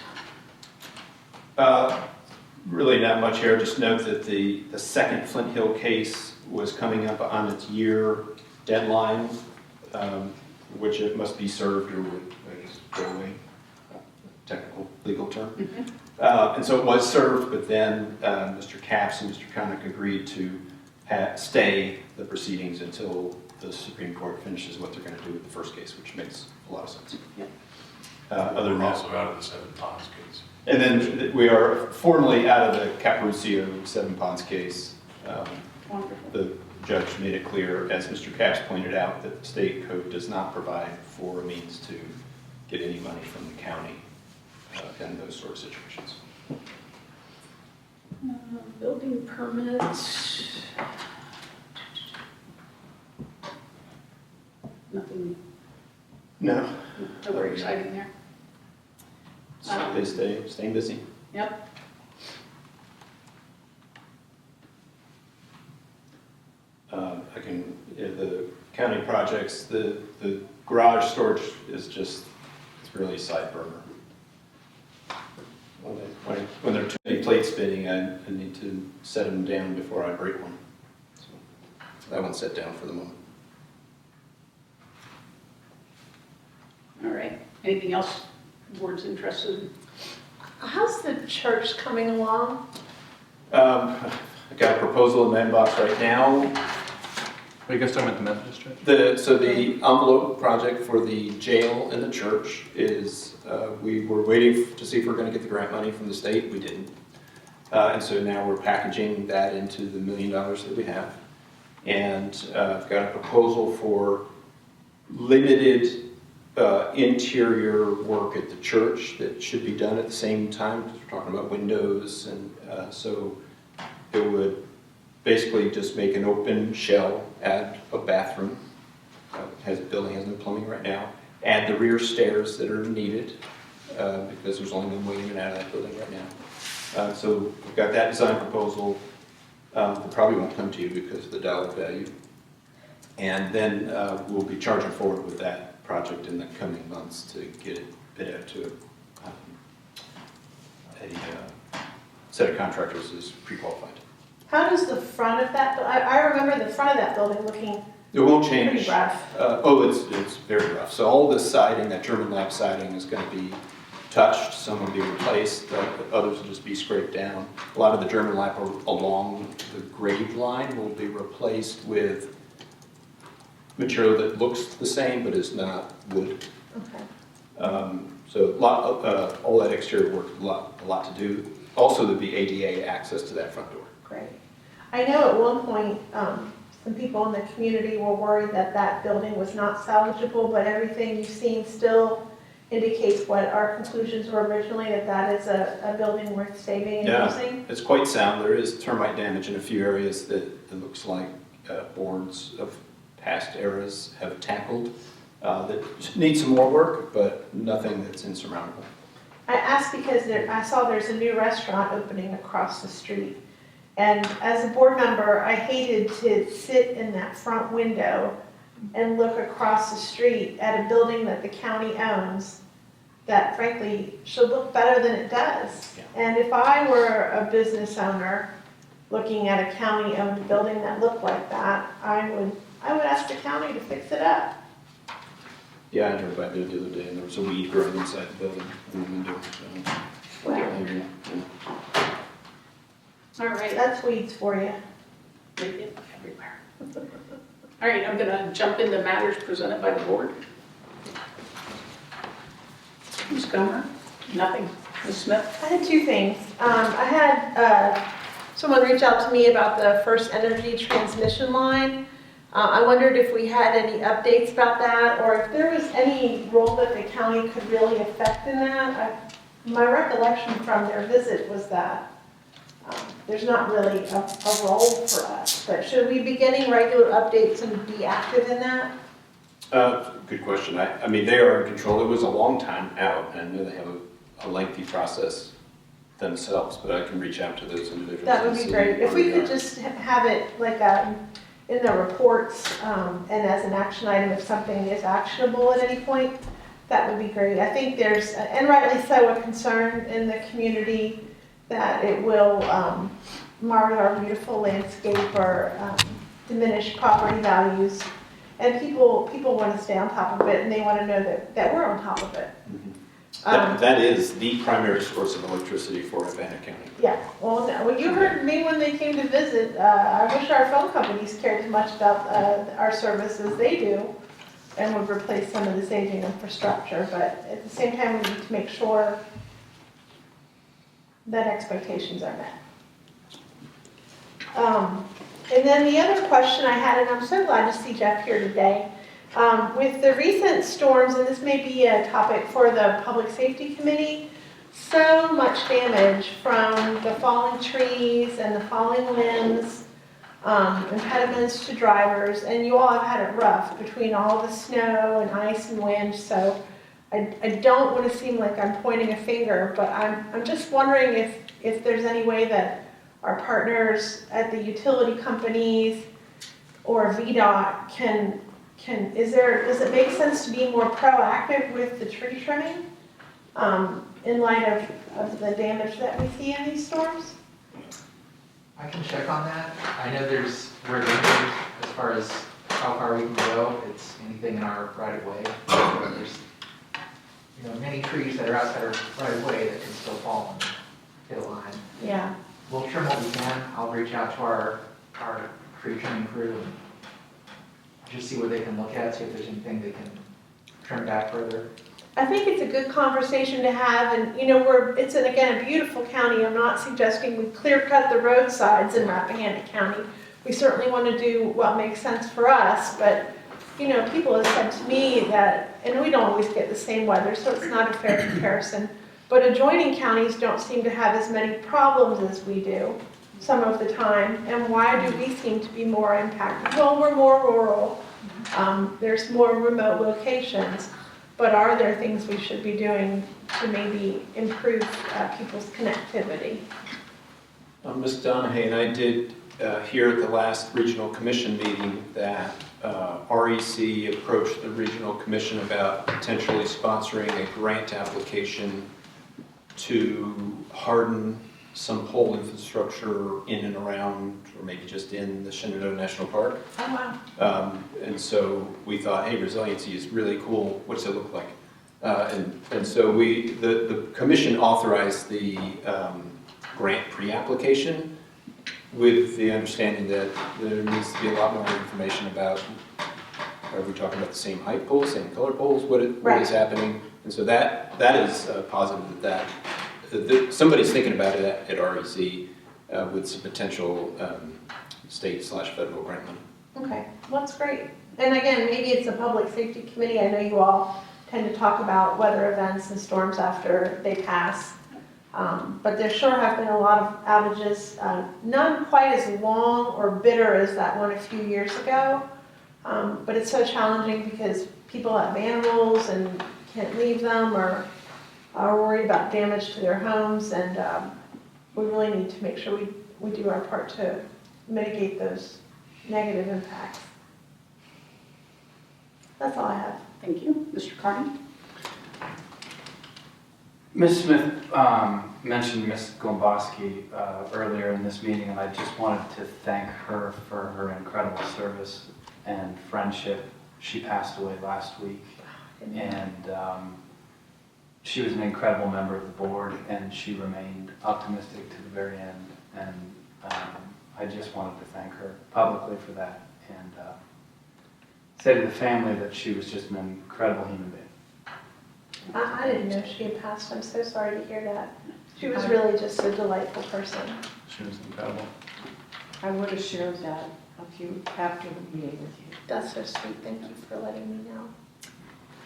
Really not much here, just note that the second Flint Hill case was coming up on its year deadline, which it must be served or would, I guess, go away, technical legal term. And so it was served, but then Mr. Capps and Mr. Connick agreed to stay the proceedings until the Supreme Court finishes what they're going to do with the first case, which makes a lot of sense. Yep. Other than We're that, also out of the Seven Ponds case. and then we are formally out of the Caparucio Seven Ponds case. Wonderful. The judge made it clear, as Mr. Capps pointed out, that the state code does not provide for a means to get any money from the county in those sort of situations. Building permits. No. So very exciting there. They staying busy. Yep. The county projects, the garage storage is just, it's really a side burner. When they're too many plates spinning, I need to set them down before I break one. So that one's set down for the moment. All right. Anything else the board's interested in? How's the church coming along? I got a proposal in my inbox right now. Are you guys talking about the Methodist Church? So the envelope project for the jail and the church is, we were waiting to see if we're going to get the grant money from the state. We didn't. And so now we're packaging that into the $1 million that we have. And I've got a proposal for limited interior work at the church that should be done at the same time, because we're talking about windows. And so it would basically just make an open shell, add a bathroom, building has no plumbing right now, add the rear stairs that are needed, because there's only one way in and out of that building right now. So we've got that design proposal. It probably won't come to you because of the dollar value. And then we'll be charging forward with that project in the coming months to get it bid out to a set of contractors is pre-qualified. How does the front of that, I remember the front of that building looking It won't change. pretty rough. It's very rough. So all this siding, that German lap siding, is going to be touched. Some will be replaced. Others will just be scraped down. A lot of the German lap along the grade line will be replaced with material that looks the same but is not wood. Okay. So all that exterior work, a lot to do. Also, there'll be ADA access to that front door. Great. I know at one point, some people in the community were worried that that building was not salvageable, but everything you've seen still indicates what our conclusions were originally, that that is a building worth saving and using. It's quite sound. There is termite damage in a few areas that it looks like boards of past eras have tackled that need some more work, but nothing that's insurmountable. I asked because I saw there's a new restaurant opening across the street. And as a board member, I hated to sit in that front window and look across the street at a building that the county owns that frankly should look better than it does. Yeah. And if I were a business owner looking at a county-owned building that looked like that, I would ask the county to fix it up. Yeah, I drove by there the other day, and there was a weed growing inside the building in the window. So, Well, All right. that's weeds for you. Everywhere. All right, I'm going to jump into matters presented by the board. Ms. Gomer? Nothing. Ms. Smith? I had two things. I had someone reach out to me about the First Energy transmission line. I wondered if we had any updates about that, or if there was any role that the county could really affect in that. My recollection from their visit was that there's not really a role for us, but should we be getting regular updates and be active in that? Good question. I mean, they are in control. It was a long time out, and I know they have a lengthy process themselves, but I can reach out to those individuals. That would and be see great. If where we they could are. just have it like in the reports and as an action item if something is actionable at any point, that would be great. I think there's, and rightly so, a concern in the community that it will mar our beautiful landscape or diminish property values. And people want to stay on top of it, and they want to know that we're on top of it. That is the primary source of electricity for Rappahannock County. Yeah, well, no, well, you heard me when they came to visit. I wish our phone companies cared as much about our service as they do and would replace some of this aging infrastructure, but at the same time, we need to make sure that expectations are met. And then the other question I had, and I'm so glad to see Jeff here today, with the recent storms, and this may be a topic for the Public Safety Committee, so much damage from the falling trees and the falling limbs. impediments to drivers, and you all have had it rough between all the snow and ice and wind, so I don't want to seem like I'm pointing a finger, but I'm just wondering if there's any way that our partners at the utility companies or VDOT does it make sense to be more proactive with the tree trimming in light of the damage that we see in these storms? I can check on that. I know we're limited as far as how far we can go. It's anything in our right of way. There's, many trees that are outside our right of way that can still fall and hit a line. Yeah. We'll trim what we can. I'll reach out to our tree trimming crew and just see what they can look at, see if there's anything they can trim back further. I think it's a good conversation to have, and it's again a beautiful county. I'm not suggesting we clear cut the roadsides in Rappahannock County. We certainly want to do what makes sense for us, but people have said to me that, and we don't always get the same weather, so it's not a fair comparison, but adjoining counties don't seem to have as many problems as we do some of the time, and why do we seem to be more impacted? Well, we're more rural, there's more remote locations, but are there things we should be doing to maybe improve people's connectivity? Ms. Donahue and I did hear at the last regional commission meeting that REC approached the regional commission about potentially sponsoring a grant application to harden some pole infrastructure in and around, or maybe just in the Shenandoah National Park. Oh, wow. And so we thought, hey, resiliency is really cool. What does it look like? And so the commission authorized the grant pre-application with the understanding that there needs to be a lot more information about, are we talking about the same height poles, same color poles, what is happening? And so that is positive that somebody's thinking about it at REC with some potential state/federal grant money. Okay, well, that's great. And again, maybe it's a public safety committee. I know you all tend to talk about weather events and storms after they pass. But there sure have been a lot of outages, none quite as long or bitter as that one a few years ago. But it's so challenging because people have animals and can't leave them or are worried about damage to their homes, and we really need to make sure we do our part to mitigate those negative impacts. That's all I have. Thank you. Mr. Carney? Ms. Smith mentioned Ms. Gomboski earlier in this meeting, and I just wanted to thank her for her incredible service and friendship. She passed away last week, and she was an incredible member of the board, and she remained optimistic to the very end, and I just wanted to thank her publicly for that, and say to the family that she was just an incredible human being. I didn't know she had passed. I'm so sorry to hear that. She was really just a delightful person. She was incredible. I would have shared that after the meeting with you. That's so sweet. Thank you for letting me know.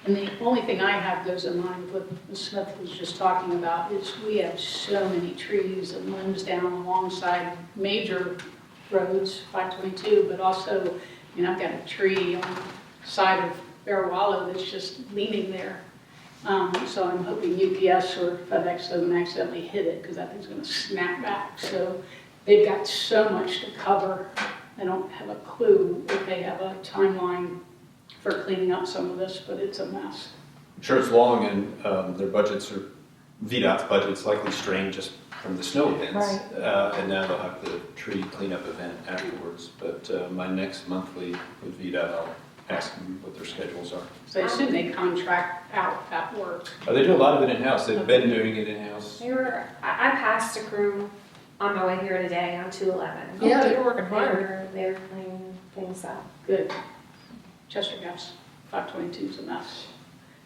And the only thing I have goes in line with what Ms. Smith was just talking about is we have so many trees and limbs down alongside major roads, 522, but also, I've got a tree on the side of Bear Wallow that's just leaning there. So I'm hoping UPS or FedEx doesn't accidentally hit it because that thing's going to snap back. So they've got so much to cover. I don't have a clue if they have a timeline for cleaning up some of this, but it's a mess. I'm sure it's long, and their budgets are, VDOT's budget's likely strained just from the snow events. Right. And now they'll have the tree cleanup event afterwards. But my next monthly with VDOT, I'll ask them what their schedules are. So I assume they contract out that work. They do a lot of it in-house. They've been doing it in-house. I passed a crew on my way here today on 211. Yeah, they're working hard. They're cleaning things up. Good. Chester Gas, 522 is a mess.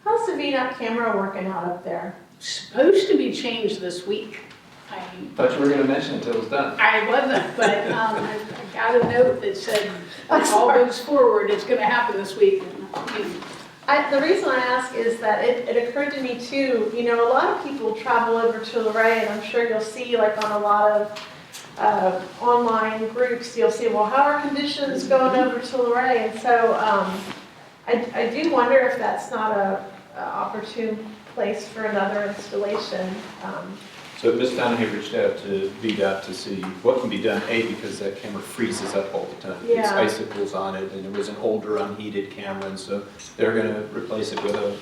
How's the VDOT camera working out up there? Supposed to be changed this week. I Thought you were going to mention it until it was done. I wasn't, but I got a note that said, all goes forward, it's going to happen this week. The reason I ask is that it occurred to me too, a lot of people travel over to Luray, and I'm sure you'll see like on a lot of online groups, you'll see, well, how are conditions going over to Luray? And so I do wonder if that's not a opportune place for another installation. So Ms. Donahue reached out to VDOT to see what can be done, A, because that camera freezes up all the time. It's Yeah. icicles on it, and it was an older unheated camera, and so they're gonna replace it with a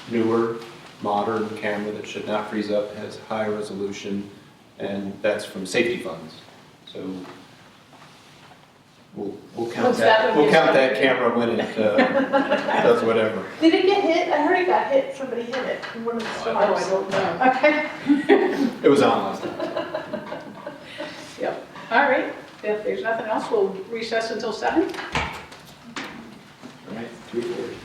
newer, modern camera that should not freeze up, has high resolution, and that's from safety funds. So we'll count What's that that, when we'll you count start? that camera when it does whatever. Did it get hit? I heard it got hit. Somebody hit it in one of the Oh, I stores. don't know. Okay. It was on last night. Yep. All right, if there's nothing else, we'll recess until 7. All right, 3:40.